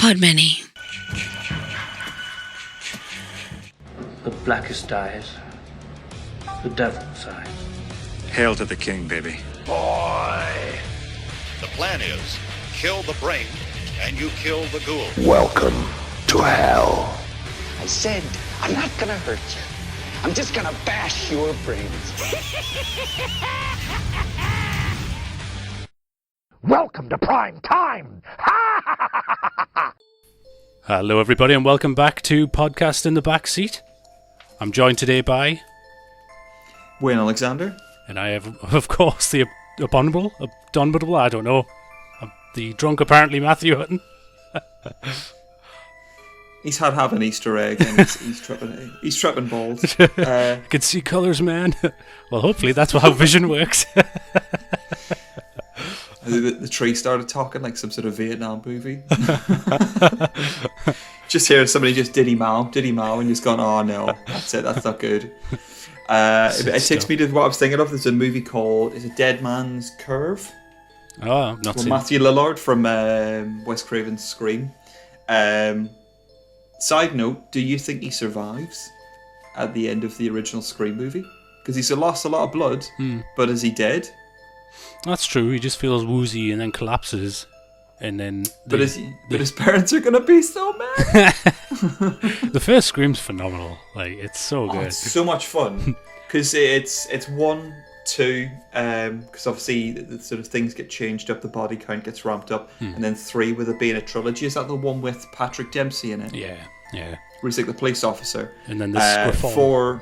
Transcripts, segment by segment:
Podmany. The blackest eyes, the devil's eyes. Hail to the king, baby. Boy! The plan is, kill the brain, and you kill the ghoul. Welcome to hell. I said, I'm not gonna hurt you. I'm just gonna bash your brains. Welcome to prime time. Hello everybody and welcome back to Podcast in the Backseat. I'm joined today by Wayne Alexander. And I have, of course, the abominable, I don't know, the drunk apparently Matthew Hutton. He's had half an Easter egg and he's tripping balls. I can see colours, man. Well, hopefully that's how vision works. The tree started talking like some sort of Vietnam movie. Just hear somebody just diddy mow, and just gone, oh no, that's it, that's not good. It takes me to what I was thinking of. There's a movie called, is it Dead Man's Curve? Oh, not seen. Matthew Lillard from Wes Craven's Scream. Side note, do you think he survives at the end of the original Scream movie? Because he's lost a lot of blood, but is he dead? That's true, he just feels woozy and then collapses. And then but his parents are going to be so mad. The first Scream's phenomenal. Like, it's so good. It's so much fun. Because it's 1, 2, because obviously the sort of things get changed up, the body count gets ramped up, and then 3 with it being a trilogy. Is that the one with Patrick Dempsey in it? Yeah. Where he's like the police officer. And then the Screform.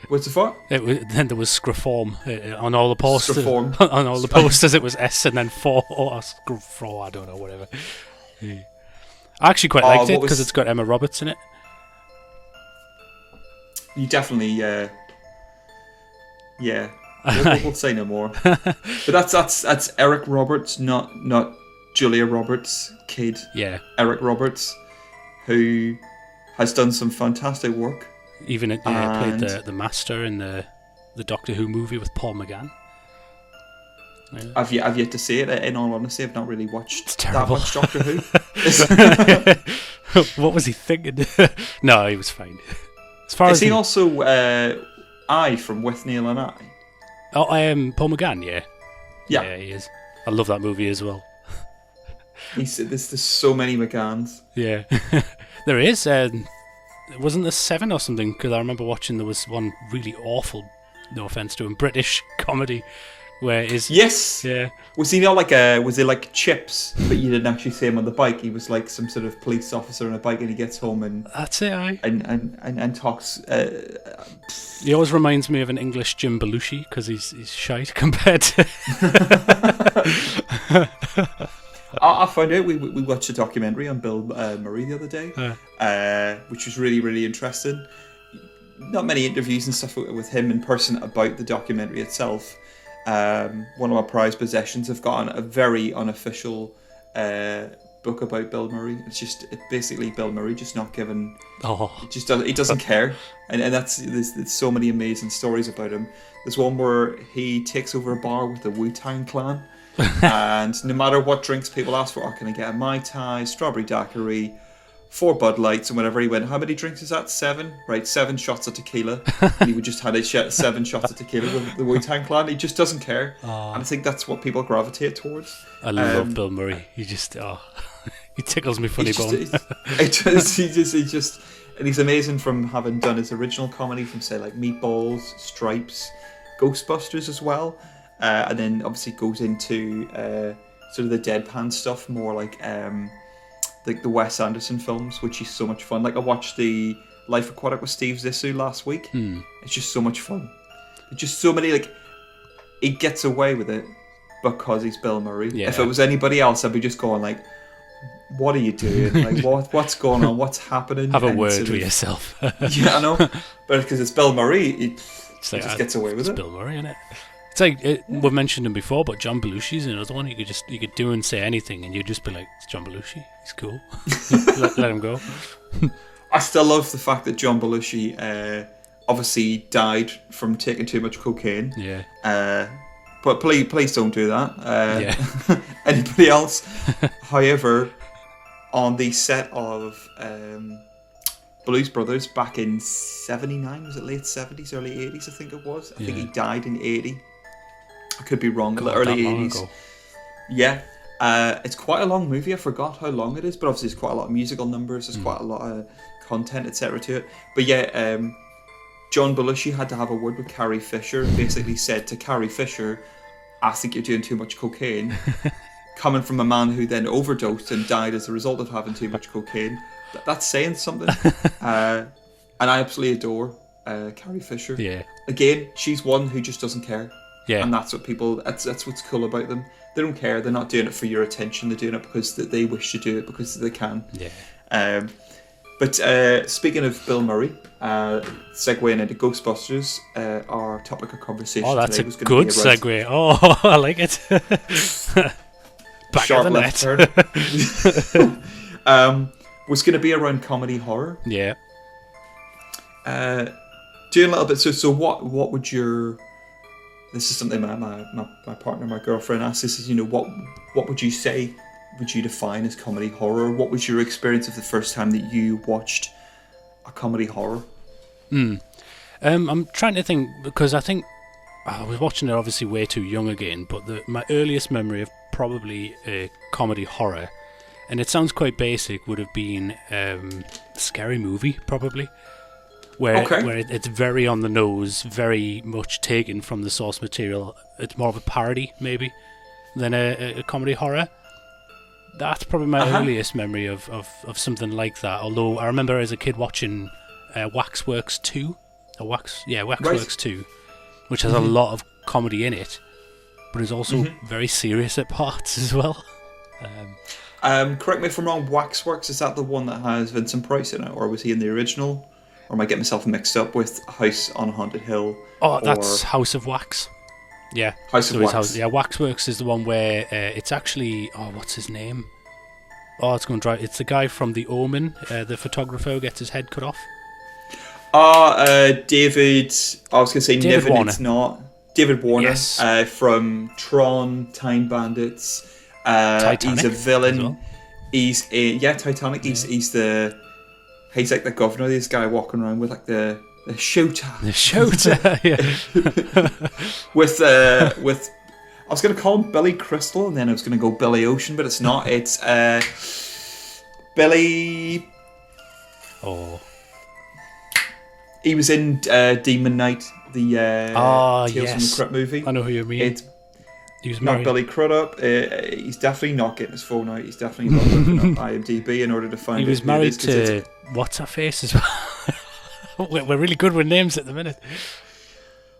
What's the fuck? Then there was Screform on all the posters. Screform. On all the posters it was S and then 4 or Screform, I don't know, whatever. Yeah. I actually quite liked it because it's got Emma Roberts in it. You definitely, yeah. We'll say no more. But that's Eric Roberts, not Julia Roberts' kid. Yeah. Eric Roberts, who has done some fantastic work. Even played the Master in the Doctor Who movie with Paul McGann. Yeah. I've yet to see it. In all honesty, I've not really watched that much Doctor Who. What was he thinking? No, he was fine. Is he also I from With Neil and I? Oh, Paul McGann, yeah. Yeah, he is. I love that movie as well. There's so many McGanns. Yeah, there is. Wasn't there 7 or something? Because I remember watching there was one really awful, no offense to him, British comedy where yes, yeah. Was he not was it like Chips? But you didn't actually see him on the bike. He was like some sort of police officer on a bike, and he gets home and that's it. And talks. He always reminds me of an English Jim Belushi because he's shite compared to. I found out we watched a documentary on Bill Murray the other day, which was really, really interesting. Not many interviews and stuff with him in person about the documentary itself. One of my prized possessions have gotten a very unofficial book about Bill Murray. It's basically Bill Murray just not given. He doesn't care, and there's so many amazing stories about him. There's one where he takes over a bar with the Wu-Tang Clan. And no matter what drinks people ask for, can I get a Mai Tai, strawberry daiquiri, 4 Bud Lights and whatever. He went, how many drinks is that? 7? Right, 7 shots of tequila. And he would just had 7 shots of tequila with the Wu-Tang Clan. He just doesn't care. And I think that's what people gravitate towards. I love Bill Murray. He just, he tickles me funny bone. He just, and he's amazing from having done his original comedy from, say, like Meatballs, Stripes, Ghostbusters as well. And then obviously goes into sort of the deadpan stuff, more like the Wes Anderson films, which is so much fun. Like I watched the Life Aquatic with Steve Zissou last week. It's just so much fun. There's just so many, like, he gets away with it because he's Bill Murray. Yeah. If it was anybody else, I'd be just going like, what are you doing? Like, what's going on? What's happening? Have a word with yourself. Yeah, I know. But because it's Bill Murray, he just gets away with it. It's Bill Murray, isn't it? It's like, we've mentioned him before, but John Belushi's another one. You could do and say anything, and you'd just be like, it's John Belushi. He's cool. let him go. I still love the fact that John Belushi obviously died from taking too much cocaine. Yeah. But please don't do that. Anybody else? However, on the set of Blues Brothers back in 79. Was it late 70s, early 80s? I think it was. I think he died in 80. I could be wrong. God, Early that long 80s. ago. Yeah. It's quite a long movie. I forgot how long it is, but obviously there's quite a lot of musical numbers. There's quite a lot of content, etc. to it. But yeah, John Belushi had to have a word with Carrie Fisher and basically said to Carrie Fisher, I think you're doing too much cocaine. Coming from a man who then overdosed and died as a result of having too much cocaine. That's saying something. And I absolutely adore Carrie Fisher. Yeah. Again, she's one who just doesn't care. Yeah. And that's what people, that's what's cool about them. They don't care. They're not doing it for your attention. They're doing it because they wish to do it because they can. Yeah. But speaking of Bill Murray, segueing into Ghostbusters, our topic of conversation Oh, that's today a was going good to be around segue. Oh, I like it. Back sharp of the left net. turn. Was going to be around comedy horror. Yeah. Doing a little bit. So what would your? This is something my partner, my girlfriend asked. This is, what would you say? Would you define as comedy horror? What was your experience of the first time that you watched a comedy horror? I'm trying to think, because I think I was watching it obviously way too young again, but my earliest memory of probably a comedy horror, and it sounds quite basic, would have been Scary Movie, probably. Where it's very on the nose, very much taken from the source material. It's more of a parody, maybe, than a comedy horror. That's probably my earliest memory of something like that. Although I remember as a kid watching Waxworks 2. Waxworks 2, which has a lot of comedy in it, but is also very serious at parts as well. Correct me if I'm wrong, Waxworks, is that the one that has Vincent Price in it, or was he in the original? Or am I getting myself mixed up with House on Haunted Hill? Oh, that's House of Wax. Yeah. House of Wax. Waxworks is the one where it's actually... Oh, what's his name? Oh, it's going to drive... It's the guy from The Omen, the photographer who gets his head cut off. David... I was going to say David Niven, Warner. it's not. David Warner. Yes. From Tron, Time Bandits. Titanic He's a villain. as well. He's Titanic. He's like the governor. This guy walking around with like the shooter. The shooter, yeah. with I was going to call him Billy Crystal, and then I was going to go Billy Ocean, but it's not. It's Billy. Oh. He was in Demon Knight, the Tales from the Crypt movie. I know who you mean. He was not married. Billy Crudup. He's definitely not getting his phone out. He's definitely not looking up IMDb in order to find. He was married to what's her face as well. We're really good with names at the minute.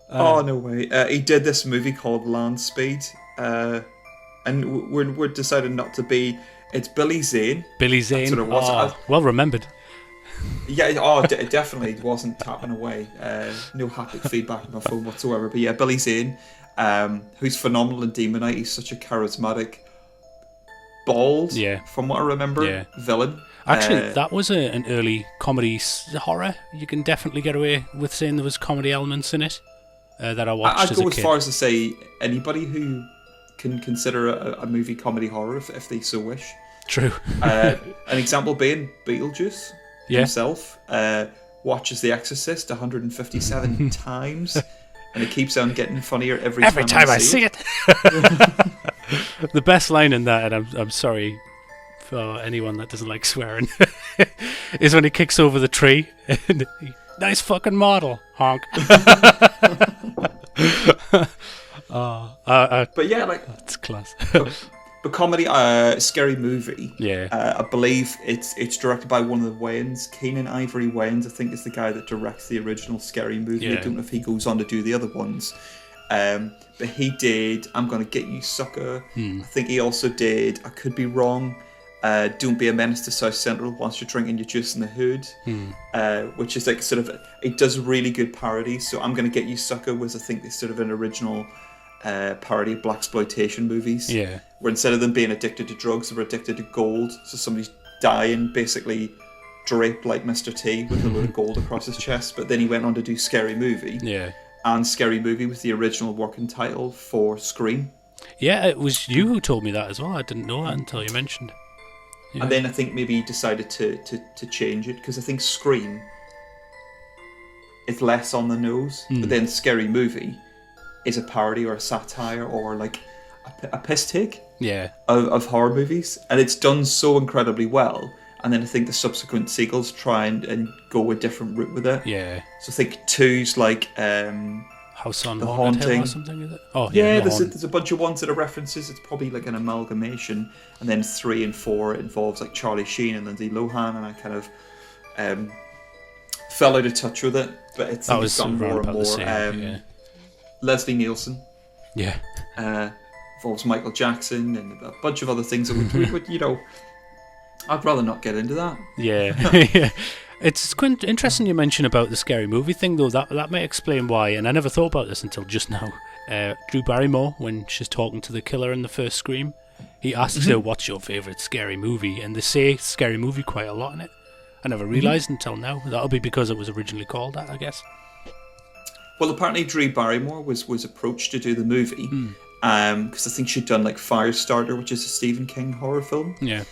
Oh no way! He did this movie called Land Speed, and we're decided not to be. It's Billy Zane. Billy Zane. That's what it was. Oh, well remembered. Yeah. Oh, it definitely wasn't tapping away. No haptic feedback on my phone whatsoever. But yeah, Billy Zane. Who's phenomenal in Demon Knight. He's such a charismatic, bald, from what I remember, villain. Actually, that was an early comedy horror. You can definitely get away with saying there was comedy elements in it that I watched as a kid. I'd go as far as to say anybody who can consider a movie comedy horror if they so wish. True. An example being Beetlejuice himself watches The Exorcist 157 times. And it keeps on getting funnier every time I see it. The best line in that, and I'm sorry for anyone that doesn't like swearing, is when he kicks over the tree. And nice fucking model, honk. But yeah, like that's class. But comedy, Scary Movie. Yeah. I believe it's directed by one of the Wayans, Keenan Ivory Wayans. I think is the guy that directs the original Scary Movie. Yeah. I don't know if he goes on to do the other ones. But he did I'm Gonna Get You, Sucker. I think he also did, I could be wrong, Don't Be a Menace to South Central Whilst You're Drinking Your Juice in the Hood, which is like sort of, it does really good parodies. So I'm Gonna Get You, Sucker was, I think, sort of an original parody of blaxploitation movies, where instead of them being addicted to drugs, they were addicted to gold. So somebody's dying, basically draped like Mr. T with a load of gold across his chest. But then he went on to do Scary Movie, and Scary Movie was the original working title for Scream. Yeah, it was you who told me that as well. I didn't know that until you mentioned. And then I think maybe he decided to change it, because I think Scream is less on the nose, but then Scary Movie is a parody or a satire or like a piss take of horror movies, and it's done so incredibly well. And then I think the subsequent sequels try and go a different route with it. Yeah. So I think 2's like House on The Haunted Hill Haunting. or something, is it? Oh, yeah, The there's a bunch of ones that are references. It's probably like an amalgamation. And then 3 and 4 involves like Charlie Sheen and Lindsay Lohan, and I kind of fell out of touch with it. But it's gotten more and more. Leslie Nielsen. Yeah. Involves Michael Jackson and a bunch of other things that would you know, I'd rather not get into that. Yeah. Yeah. It's quite interesting you mention about the Scary Movie thing, though. That may explain why, and I never thought about this until just now. Drew Barrymore, when she's talking to the killer in the first Scream, he asks her, what's your favourite scary movie? And they say Scary Movie quite a lot in it. I never realised until now. That'll be because it was originally called that, I guess. Well, apparently Drew Barrymore was approached to do the movie, because I think she'd done like Firestarter, which is a Stephen King horror film. Yeah.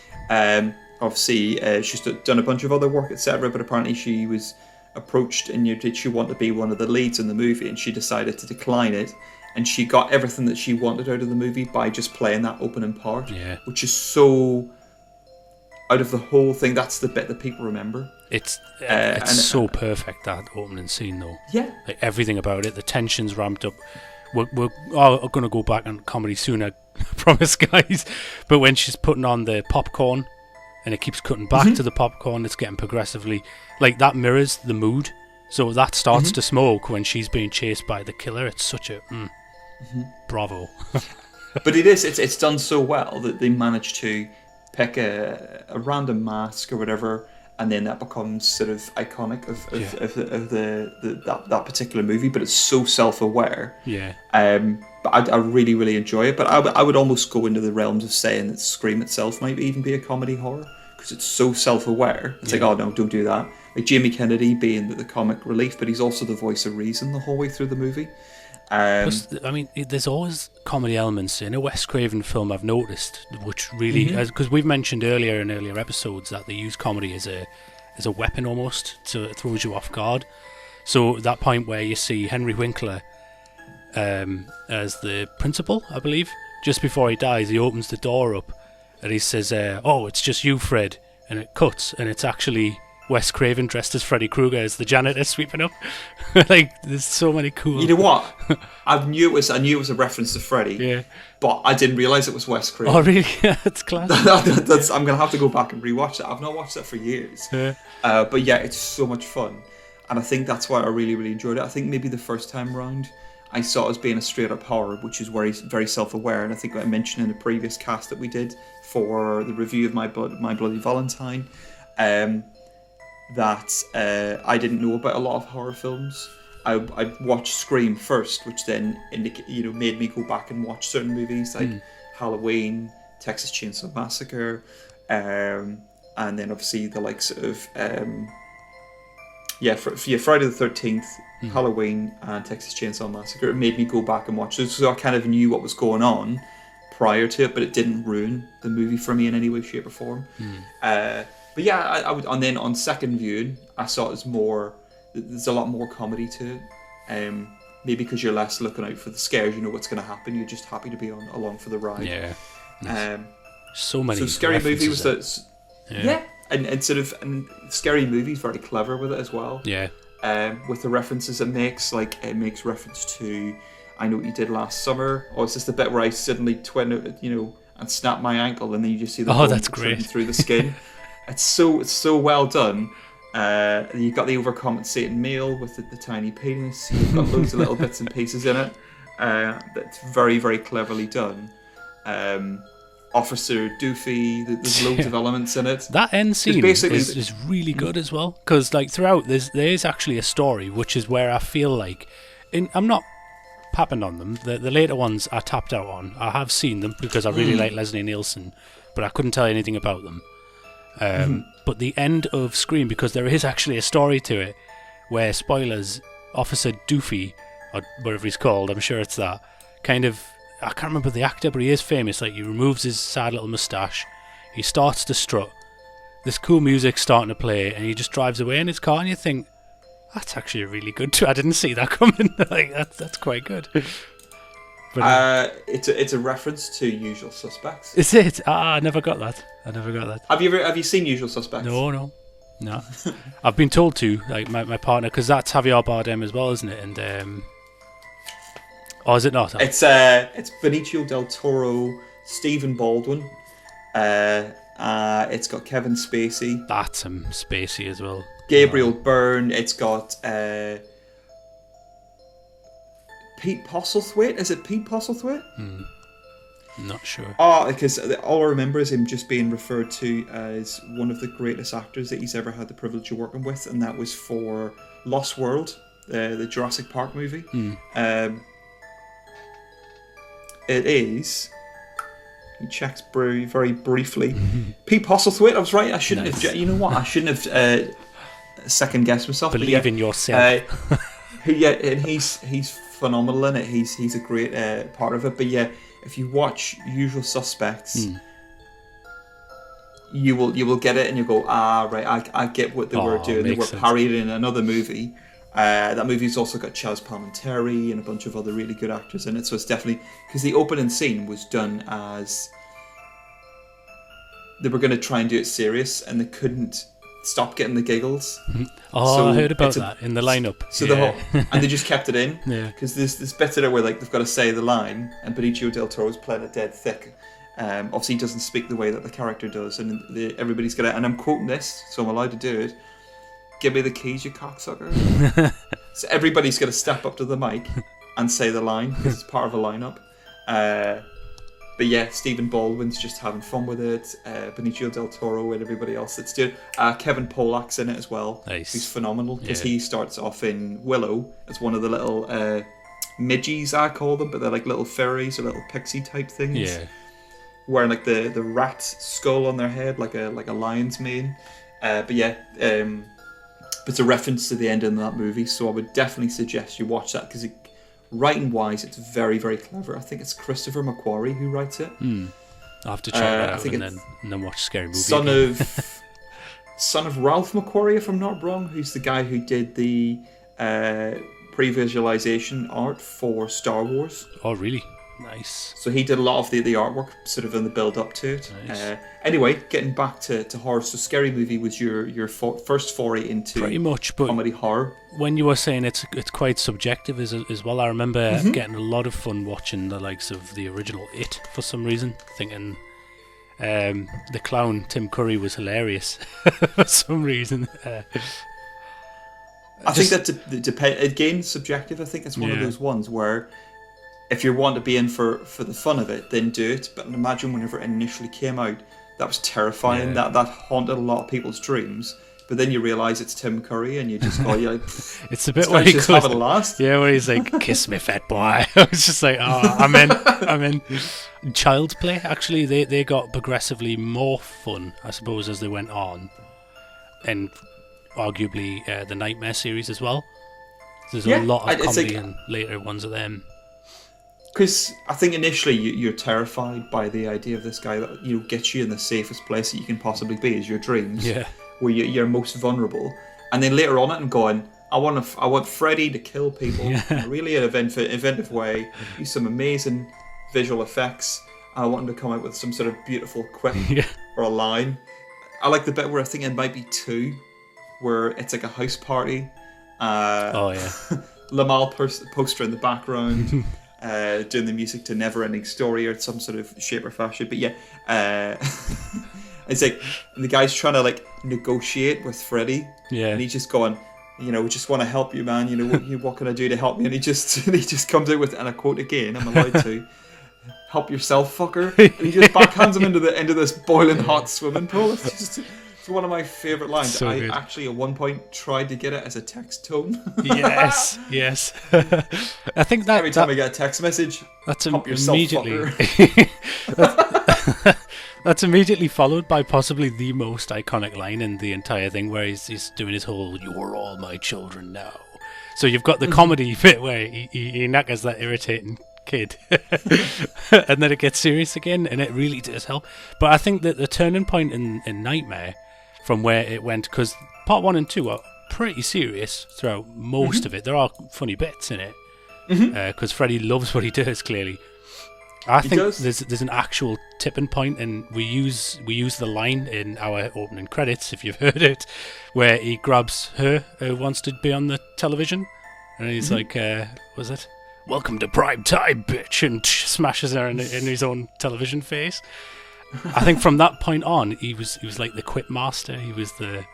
Obviously, she's done a bunch of other work, etc. But apparently, she was approached, and did she want to be one of the leads in the movie? And she decided to decline it. And she got everything that she wanted out of the movie by just playing that opening part, which is so out of the whole thing. That's the bit that people remember. It's so perfect, that opening scene, though. Yeah, like everything about it. The tension's ramped up. We're going to go back on comedy soon, I promise, guys. But when she's putting on the popcorn, and it keeps cutting back to the popcorn, it's getting progressively... Like, that mirrors the mood. So that starts to smoke when she's being chased by the killer. It's such a... bravo. But it's done so well that they managed to pick a random mask or whatever, and then that becomes sort of iconic of that particular movie. But it's so self-aware. Yeah. But I really, really enjoy it. But I would almost go into the realms of saying that Scream itself might even be a comedy horror, because it's so self-aware. It's like, oh no, don't do that. Like Jamie Kennedy being the comic relief, but he's also the voice of reason the whole way through the movie. Plus, I mean, there's always comedy elements in a Wes Craven film, I've noticed, which really, because we've mentioned earlier in earlier episodes that they use comedy as a weapon almost, so it throws you off guard. So that point where you see Henry Winkler as the principal, I believe, just before he dies, he opens the door up and he says, oh, it's just you, Fred, and it cuts, and it's actually Wes Craven dressed as Freddy Krueger as the janitor sweeping up. Like, there's so many cool... You know what? I knew it was a reference to Freddy, but I didn't realise it was Wes Craven. Oh, really? That's class. I'm going to have to go back and rewatch that. I've not watched that for years. But yeah, it's so much fun. And I think that's why I really, really enjoyed it. I think maybe the first time round, I saw it as being a straight-up horror, which is where he's very self-aware. And I think I mentioned in a previous cast that we did for the review of My Bloody Valentine, that I didn't know about a lot of horror films. I watched Scream first, which then made me go back and watch certain movies like Halloween, Texas Chainsaw Massacre, and then obviously the likes of Friday the 13th, Halloween, and Texas Chainsaw Massacre. It made me go back and watch those, so I kind of knew what was going on prior to it, but it didn't ruin the movie for me in any way, shape, or form. But yeah, I would, and then on second viewing, I saw it as more. There's a lot more comedy to it. Maybe because you're less looking out for the scares, you know what's going to happen. You're just happy to be along for the ride. Yeah. So many. So Scary Movie was that. Yeah. And sort of, and Scary Movie's very clever with it as well. Yeah. With the references it makes, like it makes reference to, I Know What You Did Last Summer, or it's just the bit where I suddenly and snap my ankle, and then you just see the bone that's great. through the skin. It's so well done. You've got the overcompensating male with the tiny penis. You've got loads of little bits and pieces in it. That's very, very cleverly done. Officer Doofy, there's loads of elements in it. That end scene is really good as well, because like throughout there is actually a story, which is where I feel like, I'm not papping on them. The later ones I tapped out on. I have seen them because I really like Leslie Nielsen, but I couldn't tell you anything about them. But the end of Scream, because there is actually a story to it, where, spoilers, Officer Doofy, or whatever he's called, I'm sure it's that, kind of, I can't remember the actor, but he is famous. Like, he removes his sad little moustache, He starts to strut. This cool music's starting to play, and he just drives away in his car, and you think, that's actually a really good I didn't see that coming. Like that's quite good. But it's a reference to Usual Suspects. Is it? I never got that. Have you seen Usual Suspects? No. I've been told to, like my partner, because that's Javier Bardem as well, isn't it? And or is it not? It's Benicio del Toro, Stephen Baldwin. It's got Kevin Spacey. That's Spacey as well. Gabriel Byrne. It's got Pete Postlethwaite. Is it Pete Postlethwaite? Not sure. Because all I remember is him just being referred to as one of the greatest actors that he's ever had the privilege of working with, and that was for Lost World, the Jurassic Park movie. It is. He checks very briefly. Pete Postlethwaite. I was right. I shouldn't have. You know what? I shouldn't have second guessed myself. Believe in yourself. And he's phenomenal in it. He's a great part of it. But yeah, if you watch Usual Suspects, you will get it, and you go, right, I get what they were doing. They were parodying another movie. That movie's also got Chaz Palminteri and a bunch of other really good actors in it. So it's definitely, because the opening scene was done as they were going to try and do it serious, and they couldn't stop getting the giggles. So I heard about that in the lineup. So and they just kept it in, because there's this bit in it where like they've got to say the line, and Benicio del Toro's playing it dead thick. Obviously, he doesn't speak the way that the character does, and everybody's gonna. And I'm quoting this, so I'm allowed to do it. Give me the keys, you cocksucker. So everybody's gonna step up to the mic and say the line, because it's part of a lineup. But yeah, Stephen Baldwin's just having fun with it. Benicio del Toro and everybody else that's doing it. Kevin Pollak's in it as well. Nice. Who's phenomenal, because he starts off in Willow as one of the little midgies, I call them, but they're like little fairies or little pixie type things. Yeah. Wearing like the rat skull on their head, like a lion's mane. But yeah, it's a reference to the end of that movie, so I would definitely suggest you watch that, because writing wise, it's very, very clever. I think it's Christopher McQuarrie who writes it. I'll have to check that out and then watch Scary Movie. Son of Ralph McQuarrie, if I'm not wrong, who's the guy who did the pre-visualization art for Star Wars. Oh, really? Nice. So he did a lot of the artwork sort of in the build up to it. Nice. Anyway, getting back to horror, so Scary Movie was your first foray into pretty much, but comedy horror. When you were saying it's quite subjective as well, I remember getting a lot of fun watching the likes of the original It for some reason, thinking the clown Tim Curry was hilarious for some reason. I think that depends, again, subjective. I think it's one of those ones where if you want to be in for the fun of it, then do it. But imagine whenever it initially came out, that was terrifying. That haunted a lot of people's dreams. But then you realise it's Tim Curry, and you just go, it's a bit where he just having a last. Yeah, where he's like, "Kiss me, fat boy." I was just like, I'm in. Child's Play, actually, they got progressively more fun, I suppose, as they went on, and arguably the Nightmare series as well. There's a lot of comedy in later ones of them. Because I think initially you're terrified by the idea of this guy that gets you in the safest place that you can possibly be, is your dreams, where you're most vulnerable, and then later on it and going, I want Freddy to kill people in a really inventive way, use some amazing visual effects. I want him to come out with some sort of beautiful quip or a line. I like the bit where I think it might be 2, where it's like a house party. Lamal poster in the background. Doing the music to Never Ending Story or some sort of shape or fashion. But it's like the guy's trying to like negotiate with Freddy, and he's just going, we just want to help you, man. What can I do to help you? And he just comes out with, and I quote again, I'm allowed to, help yourself, fucker. And he just backhands him into this boiling hot swimming pool. It's one of my favourite lines. So I good. actually at one point tried to get it as a text tone. yes. I think that every time I get a text message, that's help yourself, immediately. fucker. That's immediately followed by possibly the most iconic line in the entire thing, where he's doing his whole "You are all my children now." So you've got the comedy bit where he knackers that irritating kid. And then it gets serious again, and it really does help. But I think that the turning point in Nightmare, from where it went, because part 1 and 2 are pretty serious throughout most of it. There are funny bits in it, because Freddy loves what he does, clearly. I think there's an actual tipping point, and we use the line in our opening credits, if you've heard it, where he grabs her who wants to be on the television, and he's like, was it? Welcome to prime time, bitch, and smashes her in his own television face. I think from that point on, he was like the quip master. He was the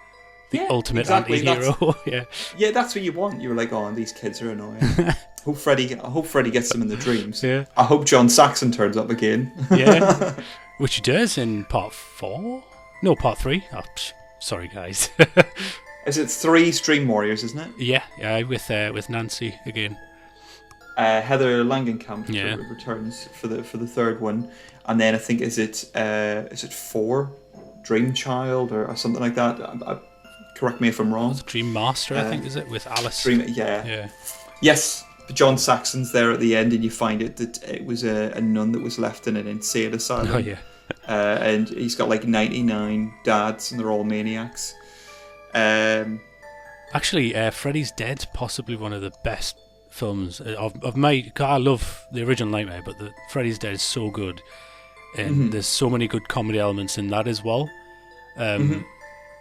ultimate anti-hero. Yeah, that's what you want. You were like, oh, these kids are annoying. I hope Freddy gets them in the dreams. Yeah. I hope John Saxon turns up again. Yeah, which he does in part 4. No, part 3. Oh, sorry, guys. Is it 3 Stream Warriors, isn't it? Yeah, with Nancy again. Heather Langenkamp returns for the third one, and then I think is it 4 Dream Child or something like that. Correct me if I'm wrong. Dream Master, I think, is it, with Alice? Yeah. Yes, John Saxon's there at the end, and you find it that it was a nun that was left in an insane asylum. Oh yeah. And he's got like 99 dads, and they're all maniacs. Actually, Freddy's Dead's possibly one of the best films of my. I love the original Nightmare, but the Freddy's Dead is so good, and there's so many good comedy elements in that as well.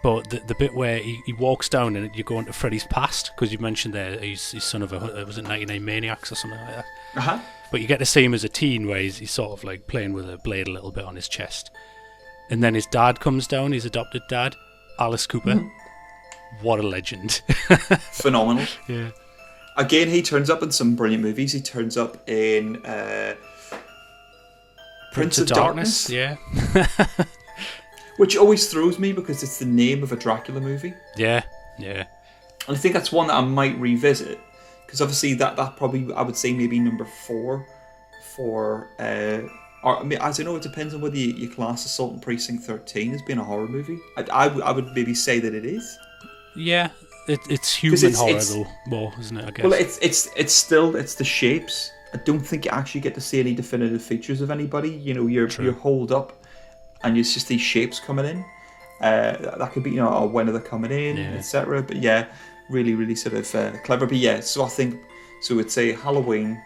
But the bit where he walks down and you go into Freddy's past, because you mentioned there he's son of was it 99 Maniacs or something like that. But you get to see him as a teen, where he's sort of like playing with a blade a little bit on his chest, and then his dad comes down, his adopted dad, Alice Cooper. What a legend! Phenomenal. Yeah. Again, he turns up in some brilliant movies. He turns up in Prince of Darkness. Yeah. Which always throws me because it's the name of a Dracula movie. Yeah. And I think that's one that I might revisit, because obviously that probably, I would say, maybe number 4 for. Or, I mean, as I know, it depends on whether you class Assault on Precinct 13 as being a horror movie. I would maybe say that it is. Yeah, it's human horror though, more, isn't it? I guess. Well, it's still the shapes. I don't think you actually get to see any definitive features of anybody. You know, you're holed up, and it's just these shapes coming in. That could be, when are they coming in, etc. But yeah, really, really sort of clever. But yeah, so I think it's say Halloween,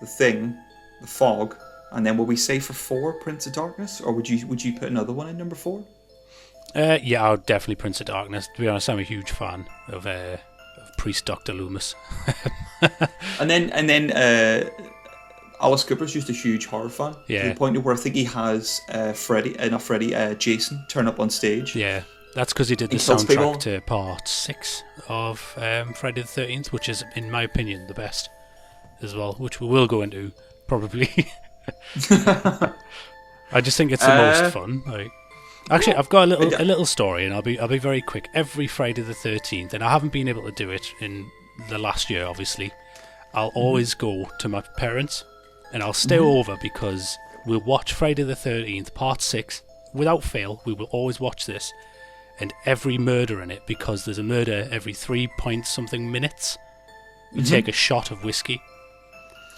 The Thing, The Fog, and then will we say for 4 Prince of Darkness, or would you put another one in number 4? Yeah, I would definitely Prince of Darkness. To be honest, I'm a huge fan of Priest Dr. Loomis. and then Alice Cooper's just a huge horror fan. Yeah. To the point where I think he has Jason turn up on stage. Yeah, that's because he did the soundtrack to part 6 of Friday the 13th, which is, in my opinion, the best as well, which we will go into probably. I just think it's the most fun. Actually, I've got a little story, and I'll be very quick. Every Friday the 13th, and I haven't been able to do it in the last year, obviously. I'll always go to my parents, and I'll stay over, because we'll watch Friday the 13th, part 6, without fail. We will always watch this, and every murder in it, because there's a murder every 3-point-something minutes. We take a shot of whiskey.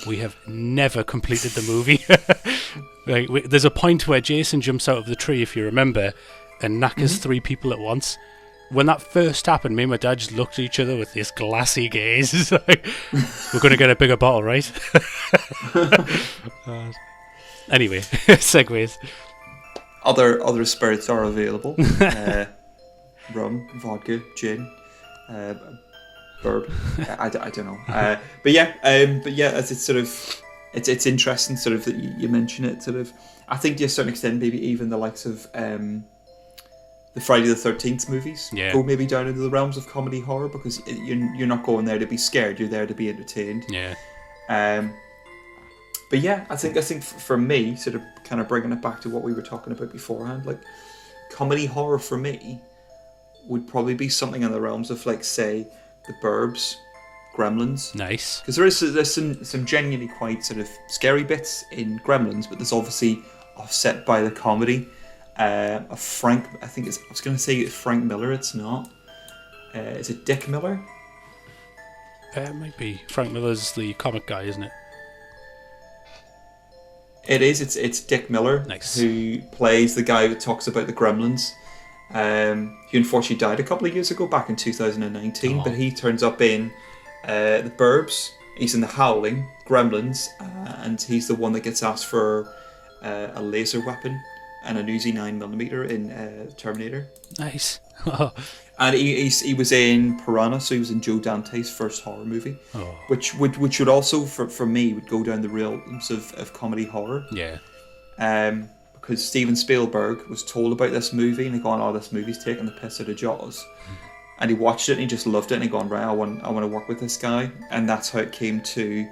We have never completed the movie. There's a point where Jason jumps out of the tree, if you remember, and knackers 3 people at once. When that first happened, me and my dad just looked at each other with this glassy gaze. It's like, we're going to get a bigger bottle, right? Anyway, segues. Other spirits are available. Rum, vodka, gin, bourbon. I don't know. But yeah, as it's sort of, it's interesting sort of that you mention it. Sort of, I think to a certain extent, maybe even the likes of the Friday the 13th movies go maybe down into the realms of comedy horror, because you're not going there to be scared. You're there to be entertained. Yeah. But yeah, I think for me, sort of kind of bringing it back to what we were talking about beforehand, like comedy horror for me would probably be something in the realms of, like, say, The Burbs, Gremlins. Nice. Because there's some genuinely quite sort of scary bits in Gremlins, but there's obviously offset by the comedy of Frank. I was going to say it's Frank Miller. It's not. Is it Dick Miller? It might be. Frank Miller's the comic guy, isn't it? It is. It's Dick Miller, Nice. who plays the guy who talks about the Gremlins. He unfortunately died a couple of years ago, back in 2019. But he turns up in The Burbs. He's in The Howling, Gremlins, and he's the one that gets asked for a laser weapon and an Uzi 9mm in Terminator. Nice. And he was in Piranha, so he was in Joe Dante's first horror movie, Oh. which would also for me would go down the realms of comedy horror. Yeah. Because Steven Spielberg was told about this movie and he gone, "Oh, this movie's taking the piss out of Jaws," and he watched it and he just loved it and he gone, "Right, I want to work with this guy," and that's how it came to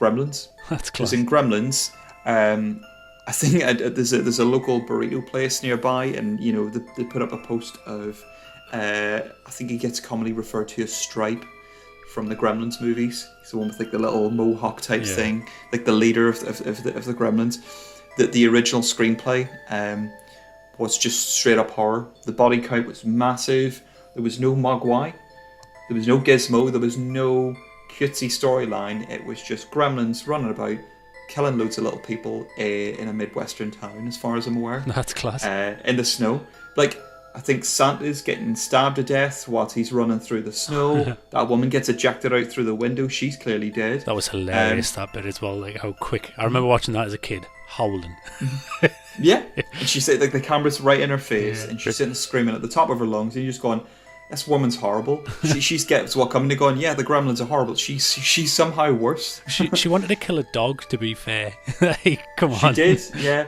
Gremlins. That's Because class. in Gremlins, I think there's a local burrito place nearby, and you know they put up a post of. I think he gets commonly referred to as Stripe from the Gremlins movies. He's the one with like the little mohawk type thing, like the leader of the Gremlins. The original screenplay was just straight up horror. The body count was massive. There was no Mogwai. There was no Gizmo. There was no cutesy storyline. It was just Gremlins running about, killing loads of little people in a Midwestern town, as far as I'm aware. That's class. In the snow. Like, I think Santa's getting stabbed to death whilst he's running through the snow. That woman gets ejected out through the window. She's clearly dead. That was hilarious, that bit as well, like how quick. I remember watching that as a kid, howling. Yeah. And she said, like, the camera's right in her face, and she's sitting there screaming at the top of her lungs, and you're just going, this woman's horrible. She's gets what coming to going, yeah, the Gremlins are horrible. She's somehow worse. She wanted to kill a dog, to be fair. Like, come on. She did, yeah.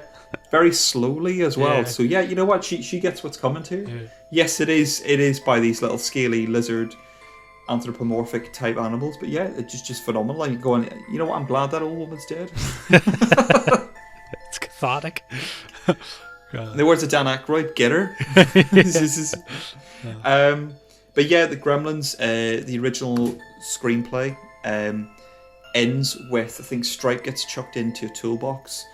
Very slowly as well. Yeah. So yeah, you know what? She gets what's coming to her. Yeah. Yes, it is by these little scaly lizard anthropomorphic type animals, but yeah, it's just phenomenal. Like going, you know what? I'm glad that old woman's dead. It's cathartic. In the words of Dan Aykroyd, get her. But yeah, the Gremlins, the original screenplay ends with, I think Stripe gets chucked into a toolbox.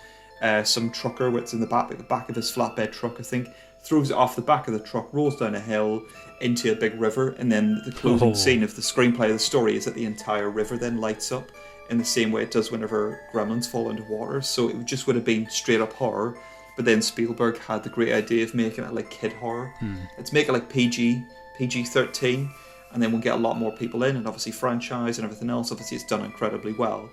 Some trucker, what's in the back of his flatbed truck, I think, throws it off the back of the truck, rolls down a hill into a big river, and then the closing scene of the screenplay of the story is that the entire river then lights up in the same way it does whenever Gremlins fall into water. So it just would have been straight up horror, but then Spielberg had the great idea of making it like kid horror. Let's make it like PG-13, and then we'll get a lot more people in, and obviously franchise and everything else. Obviously, it's done incredibly well.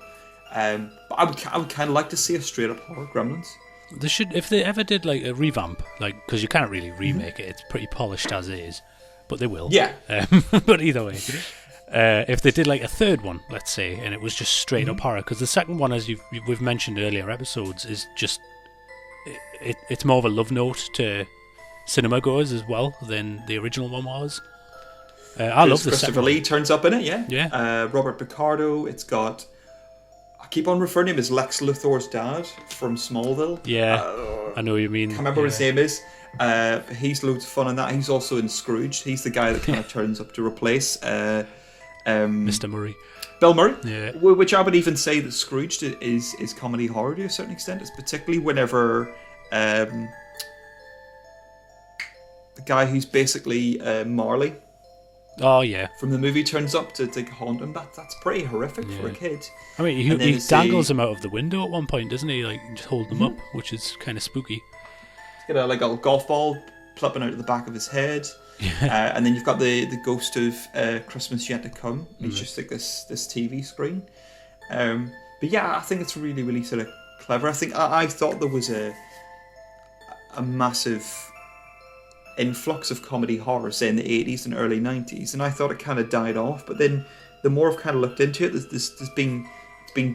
But I would kind of like to see a straight up horror Gremlins. They should, if they ever did like a revamp, like, because you can't really remake it, it's pretty polished as is, but they will. Yeah. But either way, if they did like a third one, let's say, and it was just straight up horror, because the second one, as we've mentioned earlier episodes, is just it's more of a love note to cinema goers as well than the original one was. I love the Christopher Lee turns up in it, yeah. Yeah. Robert Picardo. It's got. I keep on referring to him as Lex Luthor's dad from Smallville. Yeah, I know what you mean. I can't remember what his name is. He's loads of fun in that. He's also in Scrooge. He's the guy that kind of turns up to replace Mr. Murray. Bill Murray. Yeah. Which I would even say that Scrooge is comedy horror to a certain extent. It's particularly whenever the guy who's basically Marley. Oh yeah, From the movie turns up to haunt him. That's pretty horrific for a kid. I mean, he dangles him out of the window at one point, doesn't he? Like, just hold them up, which is kind of spooky. He's got a golf ball plopping out of the back of his head. And then you've got the ghost of Christmas Yet to Come. It's just like this TV screen. But yeah, I think it's really, really sort of clever. I thought there was a massive influx of comedy horror, say in the 80s and early 90s, and I thought it kind of died off. But then the more I've kind of looked into it, it's been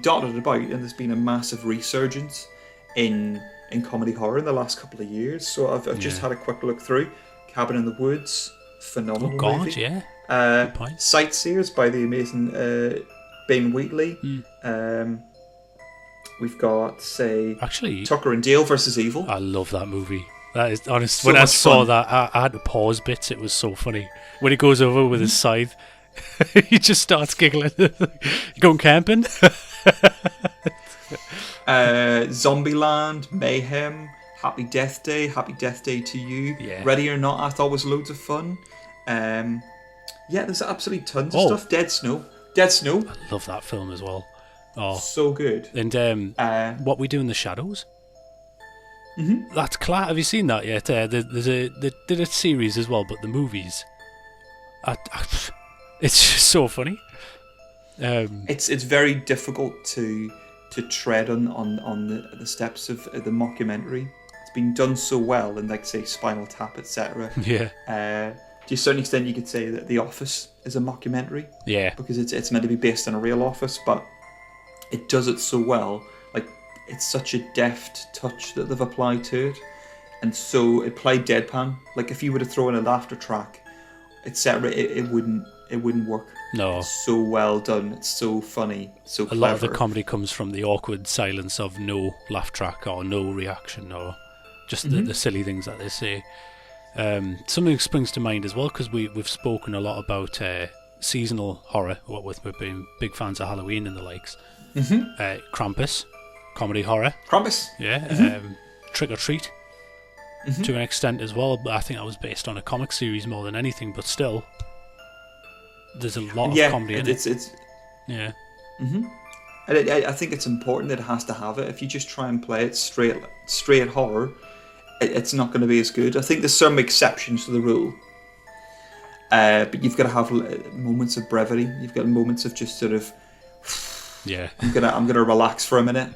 dotted about, and there's been a massive resurgence in comedy horror in the last couple of years. So I've just had a quick look through. Cabin in the Woods, phenomenal Oh God, movie. yeah. Uh, Good point. Sightseers by the amazing Ben Wheatley. We've got, say, Actually, Tucker and Dale versus Evil. I love that movie. That is honest. So When I much saw fun. that, I had to pause bits. It was so funny when he goes over with his scythe. He just starts giggling. You going camping? Zombieland, Mayhem, Happy Death Day to You. Yeah. Ready or Not, I thought was loads of fun. Yeah, there's absolutely tons of Oh. stuff. Dead Snow. I love that film as well. Oh, so good. and What We Do in the Shadows. Mm-hmm. That's class. Have you seen that yet? They did a series as well, but the movies, it's just so funny. It's very difficult to tread on the steps of the mockumentary. It's been done so well in, like, say, Spinal Tap, etc. Yeah. To a certain extent, you could say that The Office is a mockumentary. Yeah. Because it's meant to be based on a real office, but it does it so well. Like, it's such a deft touch that they've applied to it, and so it played deadpan. Like, if you were to throw in a laughter track, etc., it wouldn't work. No. It's so well done. It's so funny. So clever. A lot of the comedy comes from the awkward silence of no laugh track or no reaction or just the silly things that they say. Something springs to mind as well, because we've spoken a lot about seasonal horror, what with being big fans of Halloween and the likes. Krampus, comedy horror. Krampus. Yeah. Trick or Treat, to an extent as well, but I think that was based on a comic series more than anything, but still, there's a lot of comedy in it. Yeah. And I think it's important that it has to have it. If you just try and play it straight horror, it's not going to be as good. I think there's some exceptions to the rule, but you've got to have moments of brevity. You've got moments of just sort of, I'm gonna relax for a minute.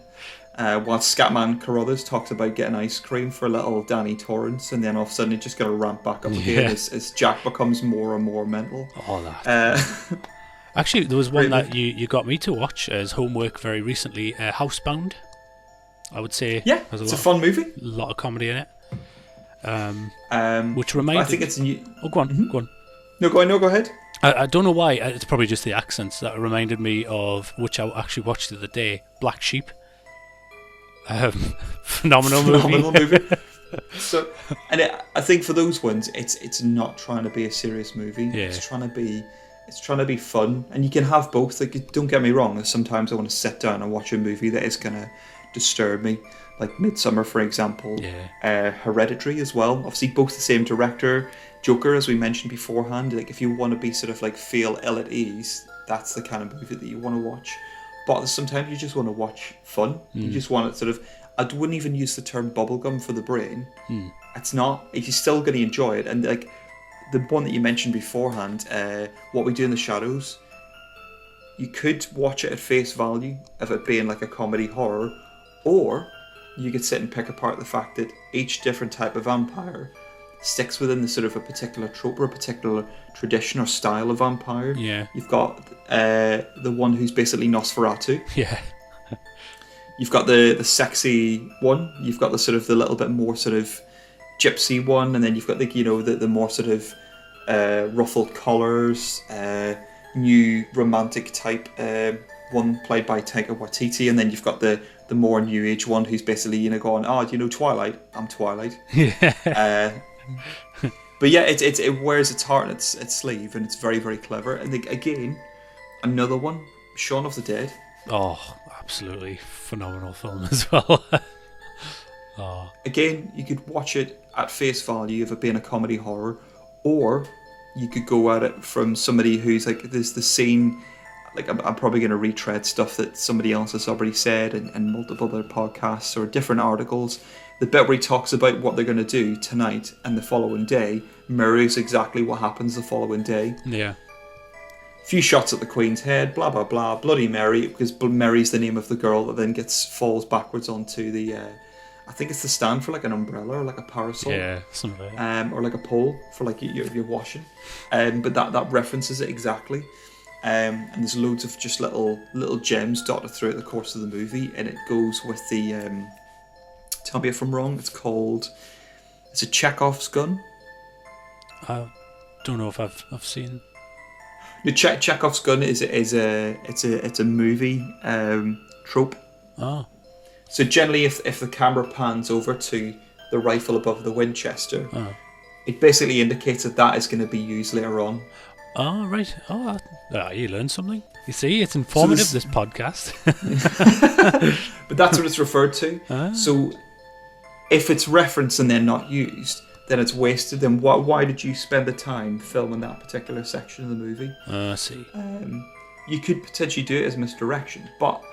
While Scatman Carruthers talks about getting ice cream for little Danny Torrance, and then all of a sudden it just got to ramp back up again as Jack becomes more and more mental. Oh, that. Actually, there was one that you got me to watch as homework very recently, Housebound. I would say, it's a fun movie. A lot of comedy in it. Which reminded. I think it's a new. Oh, go on, go on. No, go ahead. I don't know why. It's probably just the accents that reminded me of, which I actually watched the other day. Black Sheep. Phenomenal movie. So, and I think for those ones, it's not trying to be a serious movie. Yeah. It's trying to be fun, and you can have both. Like, don't get me wrong. Sometimes I want to sit down and watch a movie that is gonna disturb me, like Midsummer, for example. Hereditary as well. Obviously, both the same director. Joker, as we mentioned beforehand. Like, if you want to be sort of like feel ill at ease, that's the kind of movie that you want to watch. But sometimes you just want to watch fun. You just want it sort of. I wouldn't even use the term bubblegum for the brain. It's not. You're still going to enjoy it. And like the one that you mentioned beforehand, What We Do in the Shadows, you could watch it at face value of it being like a comedy horror, or you could sit and pick apart the fact that each different type of vampire sticks within the sort of a particular trope or a particular tradition or style of vampire. Yeah. You've got the one who's basically Nosferatu. Yeah. You've got the sexy one. You've got the sort of the little bit more sort of gypsy one, and then you've got the more sort of ruffled collars, new romantic type one played by Taika Waititi, and then you've got the more new age one who's basically going, do you know Twilight? I'm Twilight. Yeah. But yeah, it wears its heart in its sleeve, and it's very, very clever. And again, another one, Shaun of the Dead. Oh, absolutely phenomenal film as well. Again, you could watch it at face value of it being a comedy horror, or you could go at it from somebody who's like, there's the scene, like I'm probably going to retread stuff that somebody else has already said in multiple other podcasts or different articles. The bit where he talks about what they're going to do tonight and the following day mirrors exactly what happens the following day. Yeah. Few shots at the Queen's head, blah blah blah, Bloody Mary, because Mary's the name of the girl that then falls backwards onto the I think it's the stand for like an umbrella or like a parasol. Yeah, some of it. Or like a pole for like you're washing. But that references it exactly. And there's loads of just little gems dotted throughout the course of the movie, and it goes with the tell me if I'm wrong, it's a Chekhov's gun. I don't know if I've seen. The Chekhov's gun is a movie trope. Oh. So generally, if the camera pans over to the rifle above the Winchester, it basically indicates that is going to be used later on. Oh, right. Oh, you learned something. You see, it's informative, this podcast. But that's what it's referred to. So if it's referenced and then not used, then it's wasted. Then why did you spend the time filming that particular section of the movie? I see. You could potentially do it as misdirection, but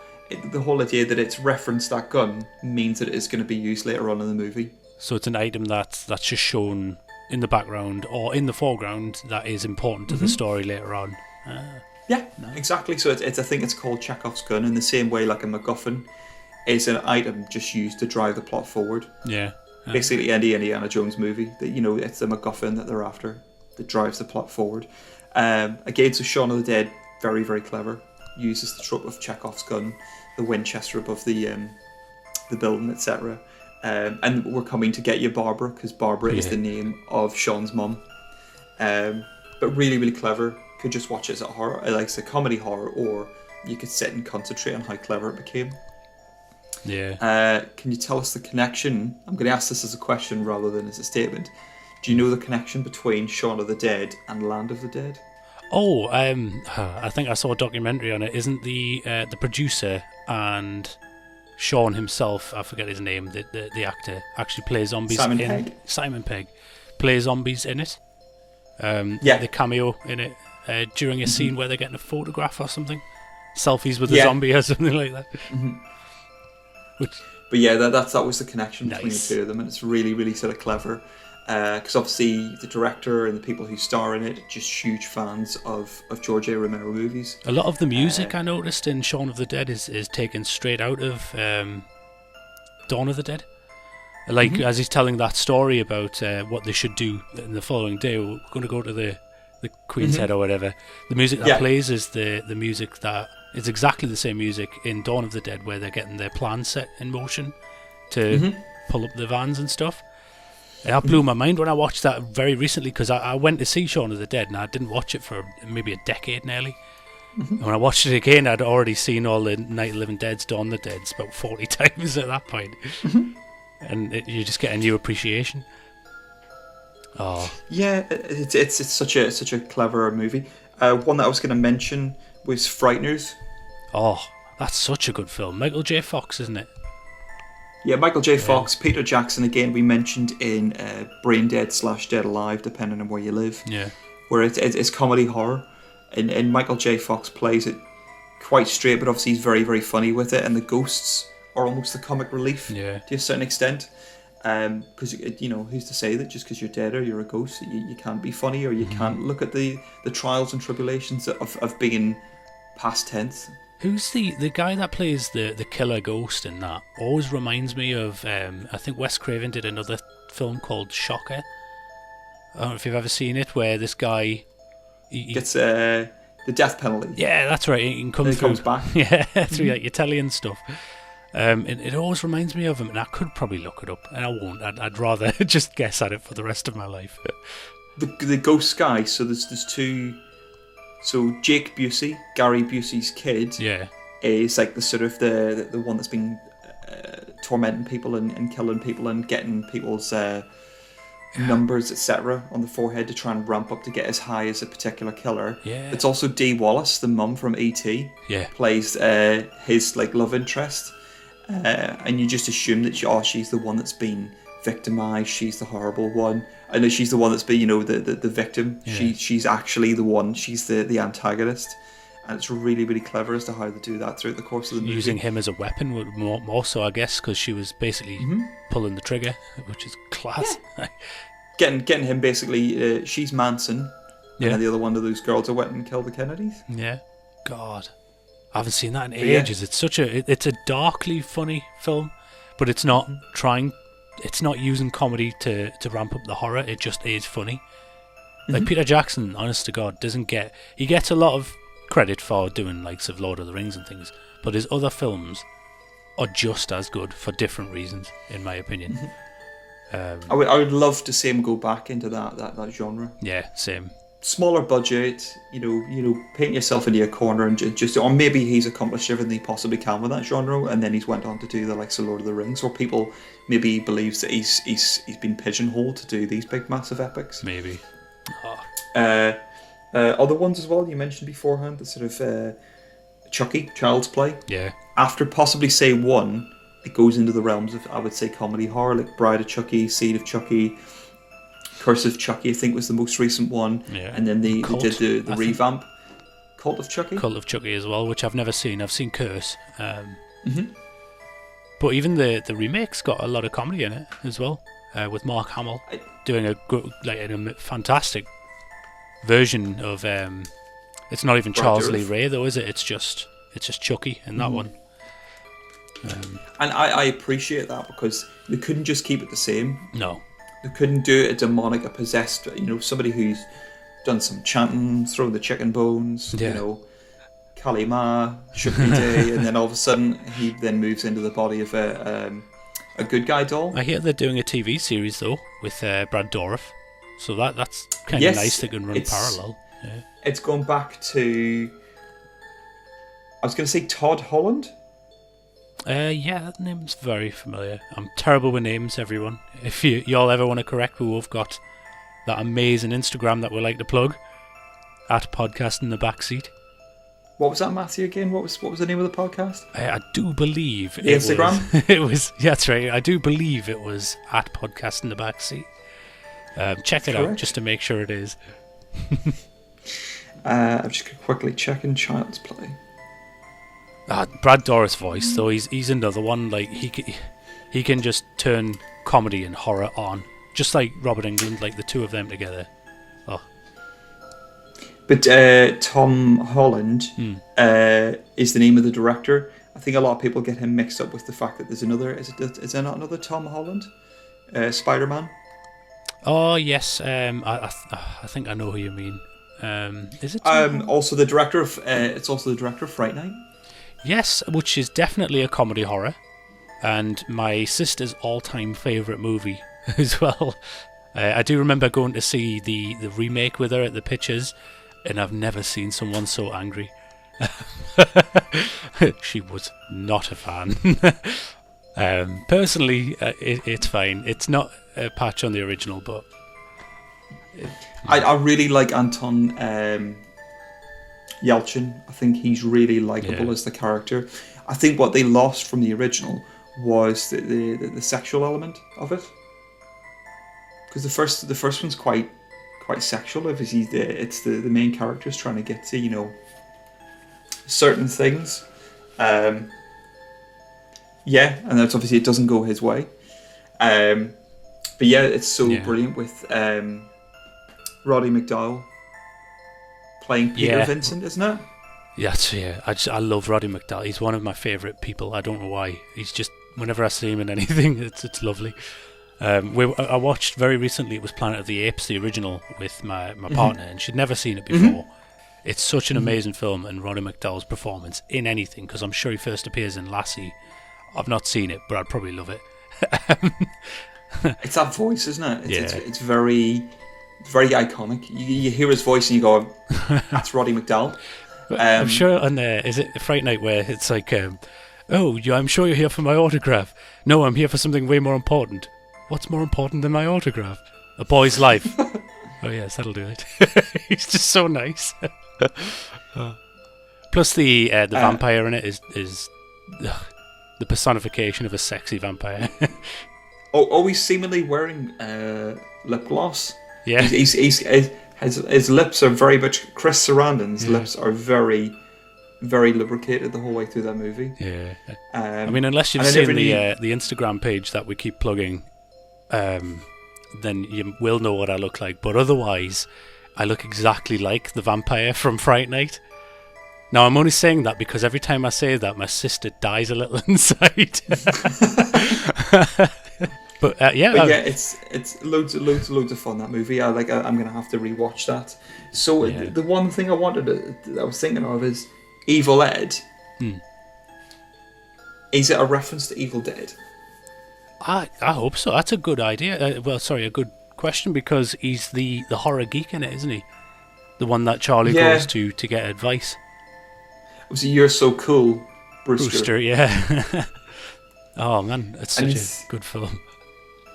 the whole idea that it's referenced that gun means that it is going to be used later on in the movie. So it's an item that's just shown in the background or in the foreground that is important to the story later on. Yeah, exactly. So I think it's called Chekhov's gun in the same way like a MacGuffin is an item just used to drive the plot forward. Yeah. Basically, any Indiana Jones movie, that it's the MacGuffin that they're after that drives the plot forward. Again, so Shaun of the Dead, very, very clever. Uses the trope of Chekhov's gun, the Winchester above the building, etc. And we're coming to get you, Barbara, because Barbara is the name of Sean's mum. But really, really clever. Could just watch it as a horror, like a comedy horror, or you could sit and concentrate on how clever it became. Yeah. Can you tell us the connection? I'm going to ask this as a question rather than as a statement. Do you know the connection between Shaun of the Dead and Land of the Dead? Oh, I think I saw a documentary on it. Isn't the producer and Sean himself, I forget his name, the actor, actually plays zombies Simon Pegg plays zombies in it. The cameo in it during a scene where they're getting a photograph or something. Selfies with a zombie or something like that. But yeah, that was the connection between the two of them, and it's really, really sort of clever. Because obviously the director and the people who star in it are just huge fans of George A. Romero movies. A lot of the music I noticed in Shaun of the Dead is taken straight out of Dawn of the Dead. Like as he's telling that story about what they should do in the following day, we're going to go to the Queen's Head or whatever. The music that plays is the music that is exactly the same music in Dawn of the Dead, where they're getting their plan set in motion to pull up the vans and stuff. And that blew my mind when I watched that very recently, because I went to see Shaun of the Dead and I didn't watch it for maybe a decade nearly. And when I watched it again, I'd already seen all the Night of the Living Dead's, Dawn of the Dead's about 40 times at that point. And you just get a new appreciation. Oh yeah, it's such a clever movie. One that I was going to mention was Frighteners. Oh, that's such a good film. Michael J. Fox, isn't it? Yeah, Michael J. Fox, Peter Jackson, again, we mentioned in Brain Dead / Dead Alive, depending on where you live. Yeah. Where it's comedy horror. And Michael J. Fox plays it quite straight, but obviously he's very, very funny with it. And the ghosts are almost the comic relief to a certain extent. Because, who's to say that just because you're dead or you're a ghost, you can't be funny, or you can't look at the trials and tribulations of being past tense. Who's the guy that plays the killer ghost in that? Always reminds me of, I think Wes Craven did another film called Shocker. I don't know if you've ever seen it, where this guy... He gets the death penalty. Yeah, that's right. He comes back. Yeah, through like Italian stuff. It always reminds me of him, and I could probably look it up, and I won't. I'd rather just guess at it for the rest of my life. The ghost guy, so there's two... So Jake Busey, Gary Busey's kid, is like the sort of the one that's been tormenting people and killing people and getting people's numbers, etc., on the forehead to try and ramp up to get as high as a particular killer. Yeah. It's also Dee Wallace, the mum from E.T. Plays his like love interest, and you just assume that she's the one that's been victimized. She's the horrible one. I know she's the one that's been, the victim. Yeah. She's actually the one. She's the antagonist, and it's really, really clever as to how they do that throughout the course of the movie. Using him as a weapon more so, I guess, because she was basically pulling the trigger, which is class. Yeah. Getting him basically. She's Manson, and then the other one of those girls that went and killed the Kennedys. Yeah, God, I haven't seen that in ages. Yeah. It's a darkly funny film, but it's not trying. It's not using comedy to ramp up the horror. It just is funny. Like Peter Jackson, honest to God, he gets a lot of credit for doing likes of Lord of the Rings and things, but his other films are just as good for different reasons, in my opinion. I would love to see him go back into that genre. Yeah, same. Smaller budget, paint yourself into a corner and just, or maybe he's accomplished everything he possibly can with that genre, and then he's went on to do the likes of Lord of the Rings, or people maybe believes that he's been pigeonholed to do these big massive epics. Maybe. Other ones as well you mentioned beforehand, the sort of Chucky, Child's Play. Yeah. After possibly say one, it goes into the realms of, I would say, comedy horror, like Bride of Chucky, Seed of Chucky, Curse of Chucky, I think was the most recent one. Yeah. And then they did the revamp. Cult of Chucky. Cult of Chucky as well, which I've never seen. I've seen Curse. But even the remake's got a lot of comedy in it as well, with Mark Hamill doing a good, like a fantastic version of. It's not even Charles Lee Ray though, is it? It's just Chucky in that one. And I appreciate that, because they couldn't just keep it the same. No. They couldn't do a demonic, a possessed, somebody who's done some chanting, throw the chicken bones, Kali Ma, Shukri Day, and then all of a sudden he then moves into the body of a good guy doll. I hear they're doing a TV series though with Brad Dourif, so that's kind of nice. They can run parallel. Yeah. It's going back to, I was going to say Todd Holland. Yeah, that name's very familiar. I'm terrible with names, everyone. If y'all ever want to correct me, we've got that amazing Instagram that we like to plug, at Podcast in the Backseat. What was that, Matthew, again? What was the name of the podcast? I do believe the Instagram? It was, yeah, that's right. I do believe it was at Podcast in the Backseat. Check it out just to make sure it is. I'm just quickly checking Child's Play. Brad Dourif's voice, though, he's another one. Like he can just turn comedy and horror on, just like Robert Englund, like the two of them together. Oh. But Tom Holland is the name of the director. I think a lot of people get him mixed up with the fact that there's another. Is there not another Tom Holland, Spider-Man? Oh yes, I think I know who you mean. Is it? Also the director of. It's also the director of Fright Night. Yes, which is definitely a comedy horror, and my sister's all-time favourite movie as well. I do remember going to see the remake with her at the Pictures, and I've never seen someone so angry. She was not a fan. Personally, it's fine. It's not a patch on the original, but... I really like Anton Yelchin. I think he's really likable as the character. I think what they lost from the original was the sexual element of it, because the first one's quite sexual. Obviously, it's the main character's trying to get to certain things. And that's obviously it doesn't go his way. But yeah, it's so brilliant with Roddy McDowall playing Peter Vincent, isn't it? Yes, yeah. I love Roddy McDowall. He's one of my favourite people. I don't know why. He's just, whenever I see him in anything, it's lovely. I watched very recently, it was Planet of the Apes, the original, with my partner, and she'd never seen it before. It's such an amazing film, and Roddy McDowall's performance in anything, because I'm sure he first appears in Lassie. I've not seen it, but I'd probably love it. It's that voice, isn't it? It's very iconic. You hear his voice and you go, that's Roddy McDowall. I'm sure on is it Fright Night where it's like, I'm sure you're here for my autograph. No, I'm here for something way more important. What's more important than my autograph? A boy's life. Oh yes, that'll do it. He's just so nice. Plus the vampire in it is the personification of a sexy vampire. He's seemingly wearing lip gloss. Yeah, his lips are very much. Chris Sarandon's lips are very, very lubricated the whole way through that movie. Yeah, I mean, unless you've seen the Instagram page that we keep plugging, then you will know what I look like. But otherwise, I look exactly like the vampire from Fright Night. Now, I'm only saying that because every time I say that, my sister dies a little inside. But it's loads of fun, that movie. I'm gonna have to rewatch that. So the one thing I was thinking of is Evil Ed. Is it a reference to Evil Dead? I hope so. That's a good idea. A good question, because he's the horror geek in it, isn't he? The one that Charlie goes to get advice. Obviously, You're So Cool, Brewster. Yeah. Oh man, it's such a good film.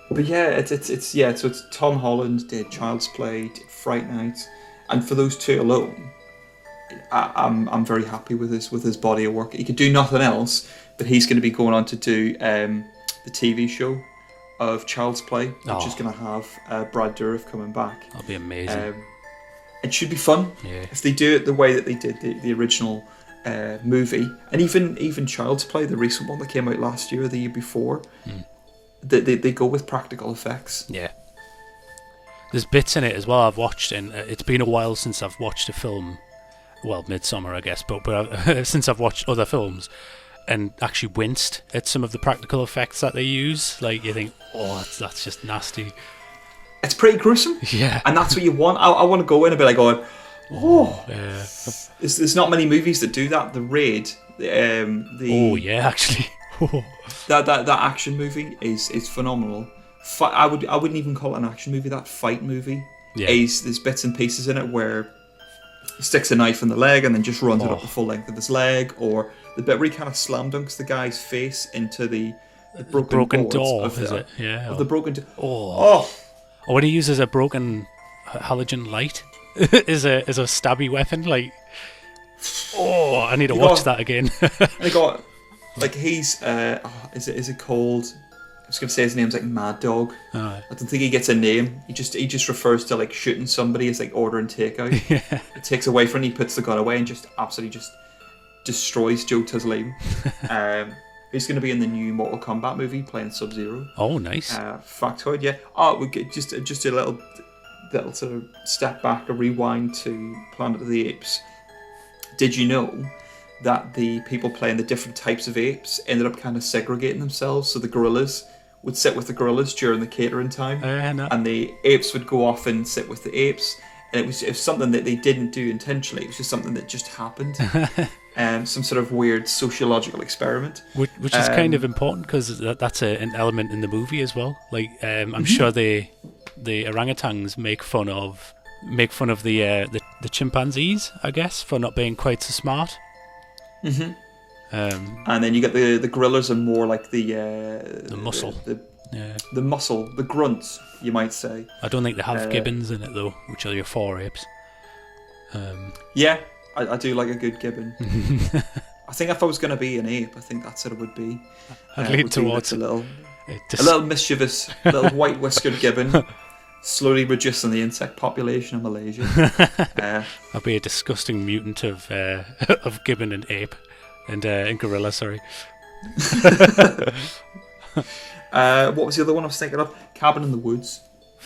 But so it's Tom Holland did Child's Play, did Fright Night, and for those two alone, I'm very happy with his body of work. He could do nothing else, but he's going to be going on to do the TV show of Child's Play, which is going to have Brad Dourif coming back. That'll be amazing. It should be fun if they do it the way that they did the original movie, and even Child's Play, the recent one that came out last year or the year before. They go with practical effects. Yeah. There's bits in it as well I've watched, and it's been a while since I've watched a film. Well, Midsummer, I guess, but since I've watched other films, and actually winced at some of the practical effects that they use. Like, you think, oh, that's just nasty. It's pretty gruesome. Yeah. And that's what you want. I want to go in and be like going, oh. Yeah. There's not many movies that do that. The Raid, oh yeah, actually. that action movie is phenomenal. I wouldn't even call it an action movie. That fight movie there's bits and pieces in it where he sticks a knife in the leg and then just runs it up the full length of his leg, or the bit where he kind of slam dunks the guy's face into the broken door. Of is it? Yeah. Of the broken door. Or when he uses a broken halogen light as a stabby weapon, like. Oh, I need to watch that again. They got like he's is it called? I was gonna say his name's like Mad Dog. I don't think he gets a name. He just refers to like shooting somebody as like ordering takeout. Yeah. It takes away from him. He puts the gun away and just absolutely just destroys Joe Taslim. He's going to be in the new Mortal Kombat movie playing Sub-Zero. Oh, nice. Factoid, yeah. Oh, we get just a little sort of step back, a rewind to Planet of the Apes. Did you know that the people playing the different types of apes ended up kind of segregating themselves? So the gorillas would sit with the gorillas during the catering time, and the apes would go off and sit with the apes. And it was something that they didn't do intentionally. It was just something that just happened. Some sort of weird sociological experiment. Which is kind of important because that's an element in the movie as well. Like, I'm sure the orangutans make fun of the chimpanzees, I guess, for not being quite so smart. Mm-hmm. And then you get the gorillas are more like the muscle. The muscle, the grunts, you might say. I don't think they have gibbons in it though, which are your four apes. Yeah, I do like a good gibbon. I think if I was going to be an ape, I think that's what it would be. I'd lean towards a little mischievous, little white whiskered gibbon, slowly reducing the insect population of Malaysia. I'd be a disgusting mutant of gibbon and ape and gorilla. Sorry. What was the other one I was thinking of? Cabin in the Woods.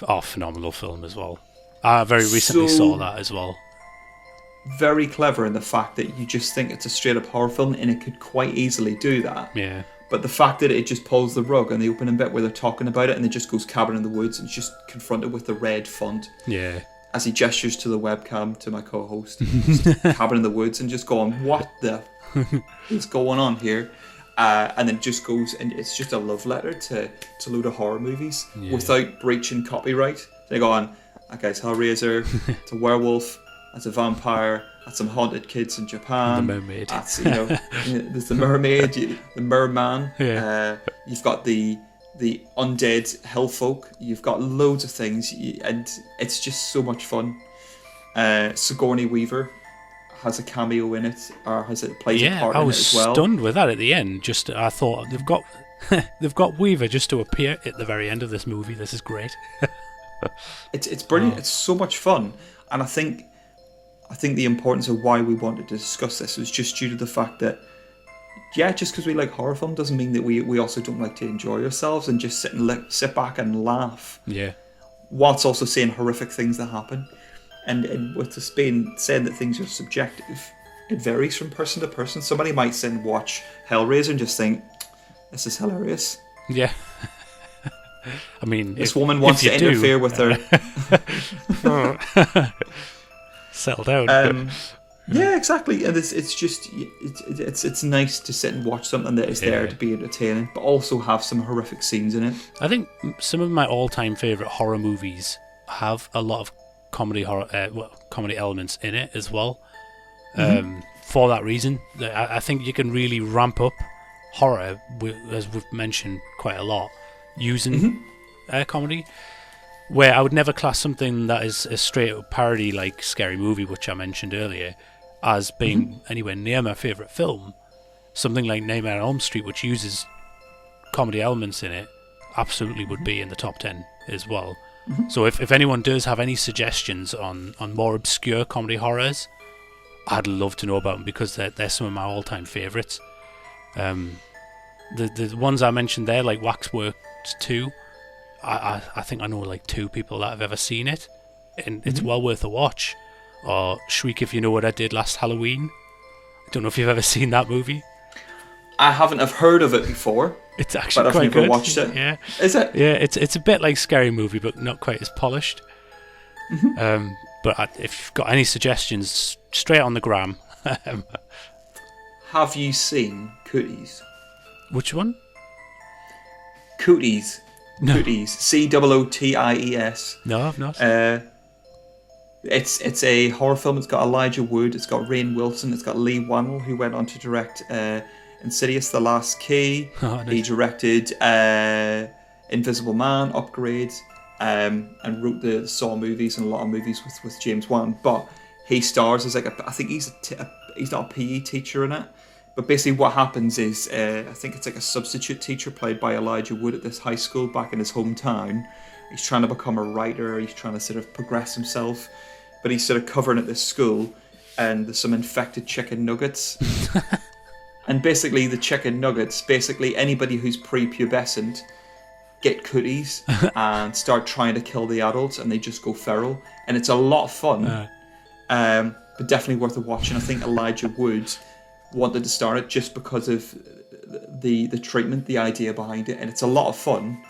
Oh, phenomenal film as well. I very recently saw that as well. Very clever in the fact that you just think it's a straight up horror film and it could quite easily do that. Yeah. But the fact that it just pulls the rug on the opening bit where they're talking about it and it just goes Cabin in the Woods and it's just confronted with the red font. Yeah. As he gestures to the webcam to my co-host. Cabin in the Woods and just going, what the is going on here? And then just goes, and it's just a love letter to a load of horror movies without breaching copyright. They go on, that guy's Hellraiser, it's a werewolf, that's a vampire, that's some haunted kids in Japan. The mermaid. That's, there's the mermaid, the merman. Yeah. You've got the undead hellfolk. You've got loads of things, and it's just so much fun. Sigourney Weaver has a cameo in it, or plays a part in it as well. I was stunned with that at the end. I thought they've got Weaver just to appear at the very end of this movie. This is great. It's brilliant. It's so much fun, and I think the importance of why we wanted to discuss this was just due to the fact that just because we like horror film doesn't mean that we also don't like to enjoy ourselves and just sit back and laugh. Yeah. Whilst also seeing horrific things that happen. And with this being saying that things are subjective, it varies from person to person. Somebody might sit and watch Hellraiser and just think, this is hilarious. Yeah. I mean, this woman wants to interfere with her. Settle down. Yeah, exactly. And it's nice to sit and watch something that is there to be entertaining, but also have some horrific scenes in it. I think some of my all-time favourite horror movies have a lot of comedy elements in it as well. For that reason, I think you can really ramp up horror, as we've mentioned quite a lot, using comedy. Where I would never class something that is a straight up parody like Scary Movie, which I mentioned earlier, as being anywhere near my favourite film. Something like Nightmare on Elm Street, which uses comedy elements in it, absolutely would be in the top 10 as well. So if anyone does have any suggestions on more obscure comedy horrors, I'd love to know about them, because they're some of my all-time favourites. The ones I mentioned there, like Waxworks 2, I think I know like 2 people that have ever seen it, and it's well worth a watch. Or Shriek If You Know What I Did Last Halloween. I don't know if you've ever seen that movie. I haven't. I've heard of it before. It's actually but I've quite never good. watched it. Yeah, is it? Yeah, it's a bit like Scary Movie, but not quite as polished. But if you've got any suggestions, straight on the gram. Have you seen Cooties? Which one? Cooties. No. Cooties. Cooties. No, I've not. It's a horror film. It's got Elijah Wood. It's got Rainn Wilson. It's got Lee Wannell, who went on to direct Insidious: The Last Key. Oh, nice. He directed Invisible Man, Upgrade, and wrote the Saw movies and a lot of movies with James Wan. But he stars as like I think he's not a PE teacher in it. But basically what happens is, I think it's like a substitute teacher played by Elijah Wood at this high school back in his hometown. He's trying to become a writer. He's trying to sort of progress himself. But he's sort of covering at this school, and there's some infected chicken nuggets. And basically the chicken nuggets, basically anybody who's prepubescent get cooties and start trying to kill the adults, and they just go feral. And it's a lot of fun, but definitely worth a watch. And I think Elijah Wood wanted to start it just because of the treatment, the idea behind it. And it's a lot of fun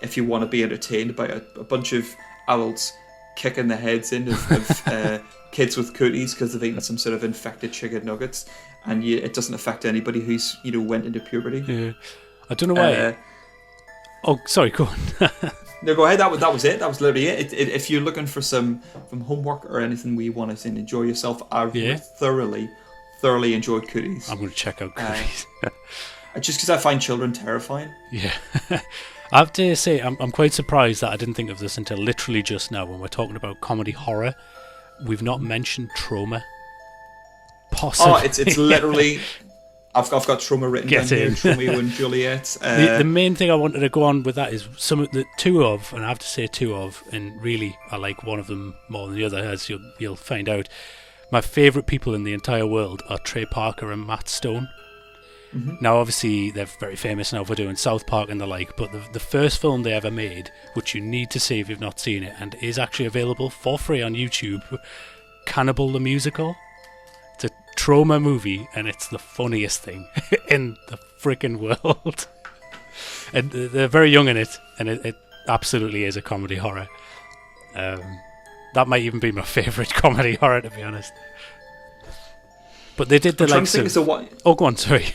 if you want to be entertained by a bunch of adults kicking the heads in of kids with cooties because they've eaten some sort of infected chicken nuggets, and it doesn't affect anybody who's went into puberty. Yeah, I don't know why. Oh, sorry, go on. No, go ahead. That was it. That was literally it. If you're looking for some from homework or anything where you want to enjoy yourself, I thoroughly enjoyed Cooties. I'm going to check out Cooties. Just because I find children terrifying. Yeah. I have to say, I'm quite surprised that I didn't think of this until literally just now when we're talking about comedy horror. We've not mentioned Trauma. Possibly. Oh, it's literally... I've got Trauma written down here. Romeo and Juliet. The main thing I wanted to go on with that is two of, and I have to say two of, and really I like one of them more than the other, as you'll find out. My favourite people in the entire world are Trey Parker and Matt Stone. Mm-hmm. Now, obviously, they're very famous now for doing South Park and the like, but the first film they ever made, which you need to see if you've not seen it, and is actually available for free on YouTube, Cannibal the Musical. It's a Trauma movie, and it's the funniest thing in the freaking world. And they're very young in it, and it absolutely is a comedy horror. That might even be my favourite comedy horror, to be honest. But they did the likes of... Oh, go on, sorry.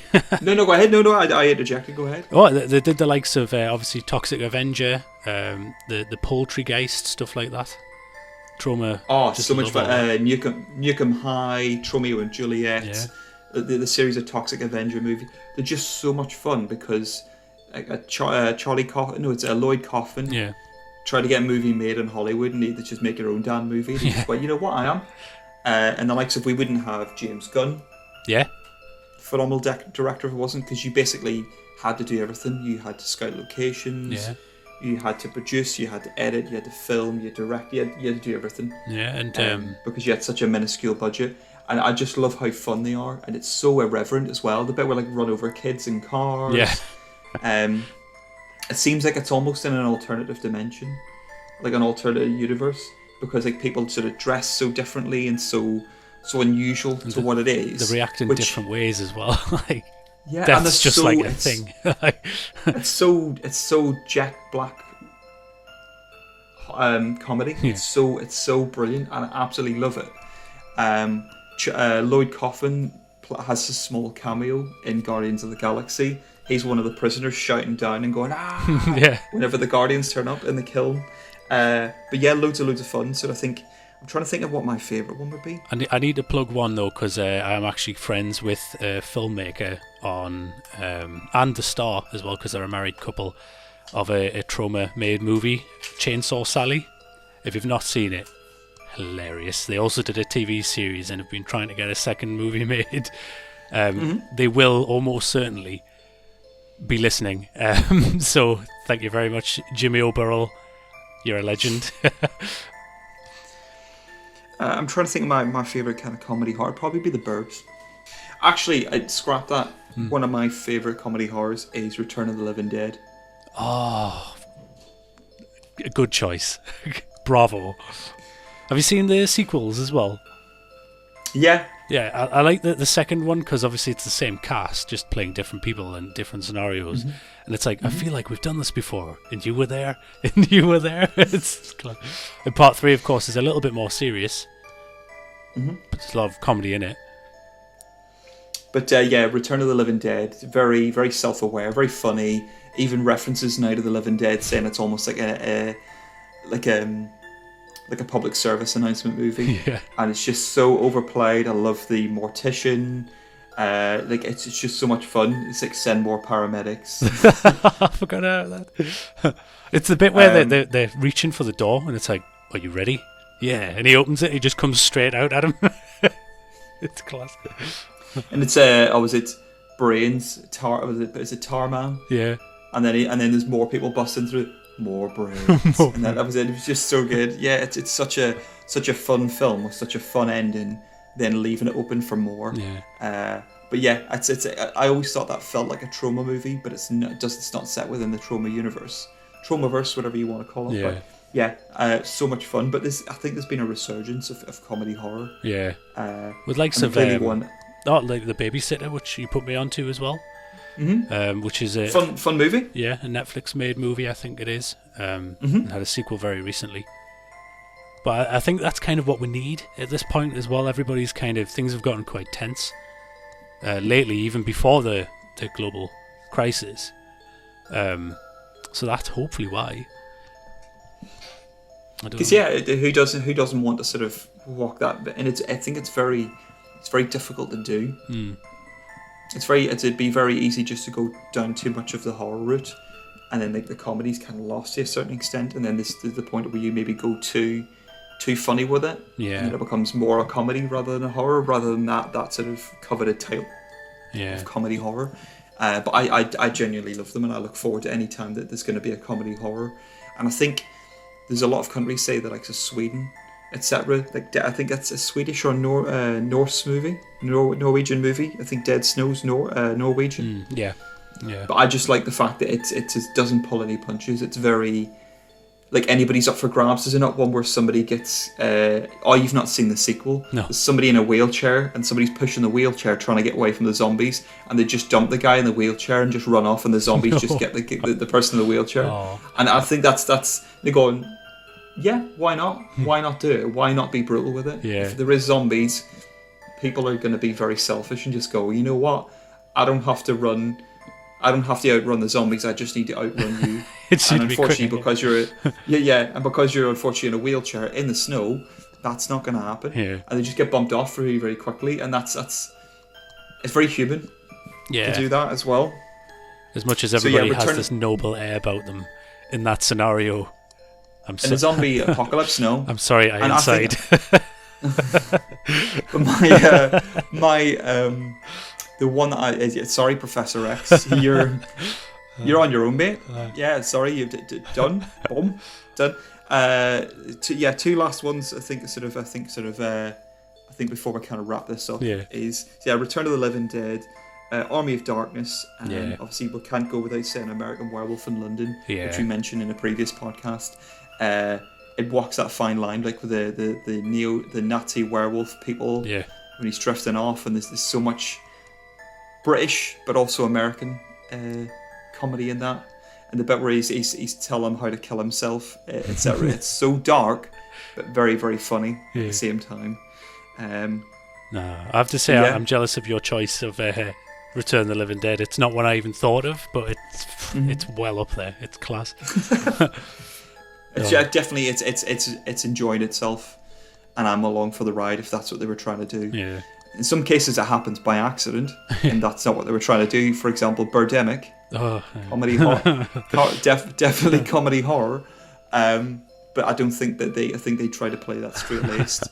No, go ahead. No, I interjected. Go ahead. Oh, they did the likes of, obviously, Toxic Avenger, the Poultrygeist, stuff like that. Trauma. Oh, so much fun. Nukem High, Romeo and Juliet, the series of Toxic Avenger movies. They're just so much fun because Lloyd Kaufman tried to get a movie made in Hollywood and they just make their own damn movie. They just went, you know what, I am. And the likes of, we wouldn't have James Gunn. Yeah. Phenomenal director if it wasn't, because you basically had to do everything. You had to scout locations. Yeah. You had to produce, you had to edit, you had to film, you had to direct, you had to do everything. Yeah, and because you had such a minuscule budget. And I just love how fun they are, and it's so irreverent as well. The bit where run over kids in cars. Yeah. It seems like it's almost in an alternative dimension, like an alternative universe, because people sort of dress so differently and so unusual to what it is. They react in different ways as well. Yeah, that's and just like a thing. it's so jet black comedy. Yeah. It's so brilliant, and I absolutely love it. Lloyd Kaufman has a small cameo in Guardians of the Galaxy. He's one of the prisoners shouting down and going whenever the Guardians turn up and they kill him. But yeah, loads of fun. So I'm trying to think of what my favourite one would be. I need to plug one though, because I'm actually friends with a filmmaker on and the star as well, because they're a married couple, of a Trauma-made movie, Chainsaw Sally. If you've not seen it, hilarious. They also did a TV series and have been trying to get a second movie made. They will almost certainly be listening. So thank you very much, Jimmy O'Burrell. You're a legend. I'm trying to think of my favourite kind of comedy horror. It'd probably be The Burbs. Actually, I'd scrap that. One of my favourite comedy horrors is Return of the Living Dead. Oh, a good choice. Bravo. Have you seen the sequels as well? Yeah. Yeah, I like the second one because obviously it's the same cast, just playing different people and different scenarios. And it's like, I feel like we've done this before, and you were there, and you were there. And part 3, of course, is a little bit more serious, but there's a lot of comedy in it. But yeah, Return of the Living Dead, very, very self-aware, very funny. Even references Night of the Living Dead, saying it's almost like a public service announcement movie. Yeah. And it's just so overplayed. I love the mortician. It's just so much fun. It's like send more paramedics. I forgot about that. It's the bit where they're reaching for the door, and it's like, "Are you ready?" Yeah, and he opens it. He just comes straight out at him. It's classic. And it's was it Brains? Is it Tarman? Yeah. And then there's more people busting through. More Brains. And that was it. It was just so good. Yeah, it's such a fun film with such a fun ending. Then leaving it open for more. Yeah. But yeah, it's. I always thought that felt like a trauma movie, but it's not. It's not set within the trauma universe, traumaverse, whatever you want to call it. Yeah. But yeah, so much fun. But I think there's been a resurgence of comedy horror. Yeah. With likes of one. Oh, like The Babysitter, which you put me onto as well. Which is a fun movie. Yeah, a Netflix made movie, I think it is. And had a sequel very recently. But I think that's kind of what we need at this point as well. Everybody's things have gotten quite tense lately, even before the global crisis. So that's hopefully why. Because who doesn't want to sort of walk that bit? And I think it's very difficult to do. It'd be very easy just to go down too much of the horror route, and then the comedy's kind of lost to a certain extent, and then there's the point where you maybe go too funny with it, and it becomes more a comedy rather than a horror, rather than that sort of coveted title of comedy horror. But I genuinely love them, and I look forward to any time that there's going to be a comedy horror. And I think there's a lot of countries say that, like Sweden, etc. Like I think that's a Swedish or Norse movie, Norwegian movie. I think Dead Snow's Norwegian. Yeah. But I just like the fact that it doesn't pull any punches. It's very like anybody's up for grabs. Is it not one where somebody gets? You've not seen the sequel? No. There's somebody in a wheelchair and somebody's pushing the wheelchair trying to get away from the zombies, and they just dump the guy in the wheelchair and just run off, and the zombies just get the person in the wheelchair. Oh. And I think that's they're going. Yeah, why not? Why not do it? Why not be brutal with it? Yeah. If there is zombies, people are going to be very selfish and just go, you know what? I don't have to outrun the zombies. I just need to outrun you. And unfortunately, because you're and because you're unfortunately in a wheelchair in the snow, that's not going to happen. Yeah. And they just get bumped off very, very quickly, and it's very human. Yeah. To do that as well. As much as everybody has this noble air about them in that scenario. In a zombie apocalypse, no. I'm sorry, I inside. But the one that sorry, Professor X, you're on your own, mate. Yeah, sorry, you've done. Boom, done. Two last ones. I think before we kind of wrap this up is Return of the Living Dead, Army of Darkness, and obviously we can't go without saying American Werewolf in London, which we mentioned in a previous podcast. It walks that fine line, like with the Nazi werewolf people when he's drifting off, and there's so much British but also American comedy in that, and the bit where he's telling him how to kill himself, etc. It's so dark but very, very funny at the same time. No, I have to say I'm jealous of your choice of Return of the Living Dead. It's not one I even thought of, but it's well up there. It's class. Definitely, it's enjoyed itself, and I'm along for the ride if that's what they were trying to do. Yeah. In some cases, it happens by accident, and that's not what they were trying to do. For example, Birdemic, comedy horror, definitely comedy horror. But I don't think that I think they try to play that straight laced.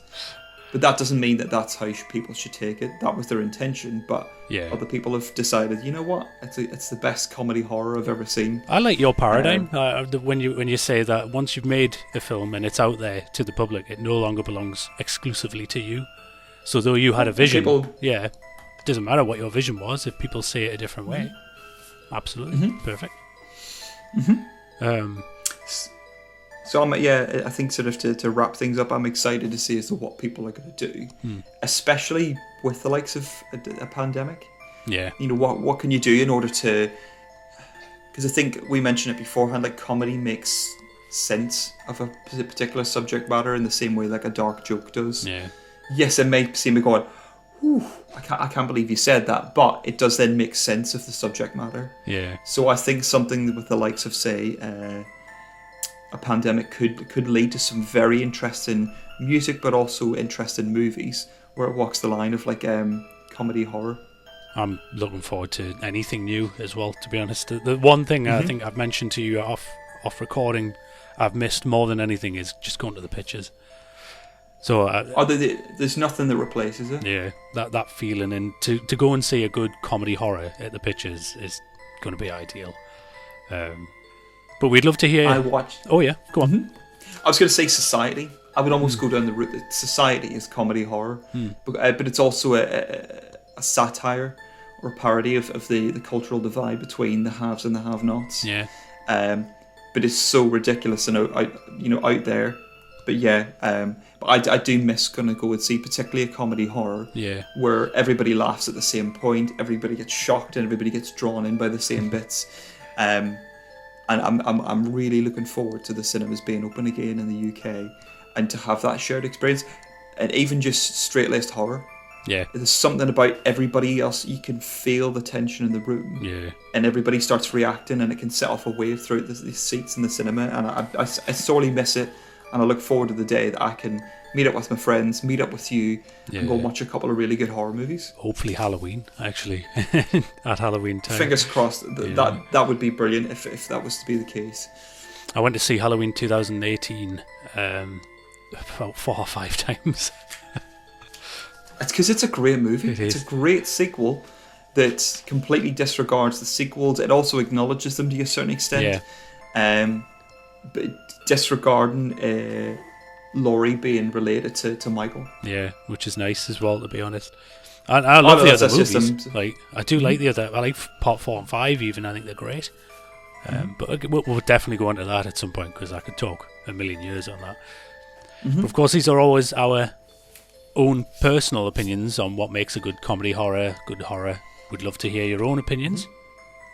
But that doesn't mean that that's how people should take it. That was their intention, but Yeah. other people have decided, you know what, it's the best comedy horror I've ever seen. I like your paradigm. When you say that once you've made a film and it's out there to the public, it no longer belongs exclusively to you. So though you had a vision, it doesn't matter what your vision was if people say it a different way. Absolutely. Perfect. So I think sort of to wrap things up, I'm excited to see as to what people are going to do, especially with the likes of a pandemic. Yeah. You know, what can you do in order to? Because I think we mentioned it beforehand. Like comedy makes sense of a particular subject matter in the same way like a dark joke does. Yeah. Yes, it may seem like going, "Whew, I can't believe you said that," but it does then make sense of the subject matter. Yeah. So I think something with the likes of, say, a pandemic could lead to some very interesting music, but also interesting movies where it walks the line of like comedy horror. I'm looking forward to anything new as well, to be honest. The one thing I think I've mentioned to you off recording I've missed more than anything is just going to the pictures. So there's nothing that replaces it. Yeah, that feeling, and to go and see a good comedy horror at the pictures is going to be ideal. But we'd love to hear. I watched. Oh yeah, go on. I was going to say Society. I would almost go down the route that Society is comedy horror, but it's also a satire or a parody of the cultural divide between the haves and the have-nots. Yeah. But it's so ridiculous and out there. But yeah, but I do miss going to go and see particularly a comedy horror. Yeah. Where everybody laughs at the same point, everybody gets shocked, and everybody gets drawn in by the same bits. And I'm really looking forward to the cinemas being open again in the UK, and to have that shared experience, and even just straight-laced horror. Yeah. There's something about everybody else. You can feel the tension in the room. Yeah. And everybody starts reacting, and it can set off a wave throughout the seats in the cinema. And I sorely miss it. And I look forward to the day that I can meet up with my friends, meet up with you, and go watch a couple of really good horror movies. Hopefully Halloween, actually, at Halloween time. Fingers crossed. That would be brilliant if that was to be the case. I went to see Halloween 2018 about 4 or 5 times. It's because it's a great movie. It's a great sequel that completely disregards the sequels. It also acknowledges them to a certain extent. Yeah. But disregarding Laurie being related to Michael. Yeah, which is nice as well, to be honest. I love the other movies. Like, I do like the other. I like part 4 and 5 even. I think they're great. But we'll definitely go into that at some point, because I could talk a million years on that. But of course, these are always our own personal opinions on what makes a good comedy horror, good horror. We'd love to hear your own opinions.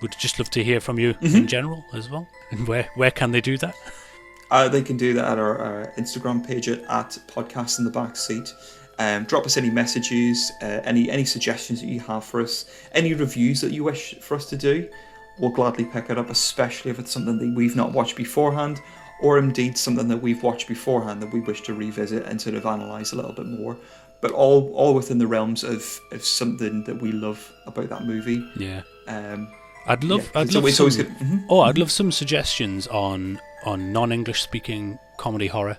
We'd just love to hear from you in general as well. And where can they do that? They can do that at our Instagram page at Podcast in the Backseat. Drop us any messages, any suggestions that you have for us, any reviews that you wish for us to do. We'll gladly pick it up, especially if it's something that we've not watched beforehand, or indeed something that we've watched beforehand that we wish to revisit and sort of analyse a little bit more. But all within the realms of something that we love about that movie. Yeah. I'd love some suggestions on non-English speaking comedy horror,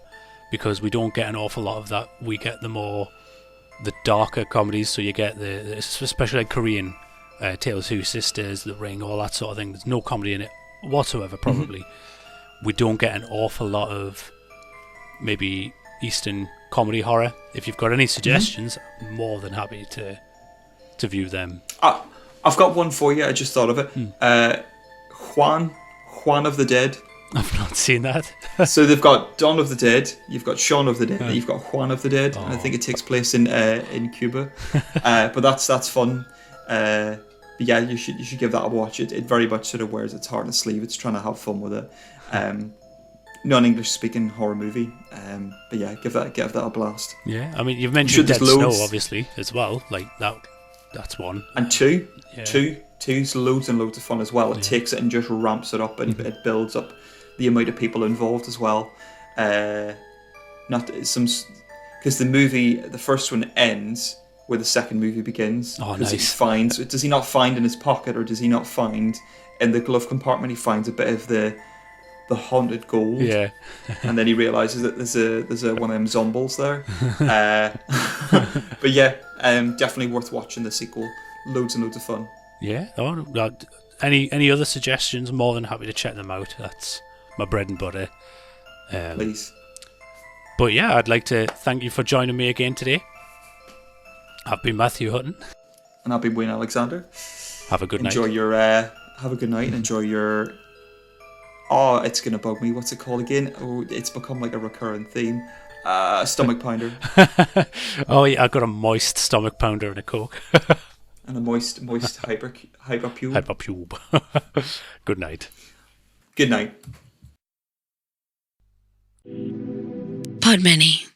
because we don't get an awful lot of that. We get the darker comedies, so you get the especially like Korean Tales of Two Sisters, The Ring, all that sort of thing. There's no comedy in it whatsoever, probably. We don't get an awful lot of maybe Eastern comedy horror. If you've got any suggestions, I'm more than happy to view them. I've got one for you. I just thought of it. Juan of the Dead. I've not seen that. So they've got Dawn of the Dead, you've got Shaun of the Dead, and you've got Juan of the Dead. And I think it takes place in Cuba. But that's fun. But yeah, you should give that a watch. It very much sort of wears its heart on its sleeve. It's trying to have fun with it. Non-English speaking horror movie. But yeah, give that a blast. Yeah, I mean, you've mentioned Dead Snow obviously as well. Like that's one. And two's loads and loads of fun as well. It takes it and just ramps it up, and it builds up the amount of people involved as well. Because the movie, the first one ends where the second movie begins. Oh, nice. Does he not find in his pocket, or does he not find in the glove compartment? He finds a bit of the the haunted gold. Yeah. And then he realizes that there's a one of them zombies there. But yeah, definitely worth watching the sequel. Loads and loads of fun. Yeah. Oh, any other suggestions? More than happy to check them out. That's my bread and butter. Please. But yeah, I'd like to thank you for joining me again today. I've been Matthew Hutton. And I've been Wayne Alexander. Have a good night. Enjoy your have a good night and enjoy your it's gonna bug me. What's it called again? Oh, it's become like a recurring theme. Stomach pounder. Oh yeah, I got a moist stomach pounder and a Coke. And a moist hyperpube. Hyperpube. Good night. Good night. Podmany.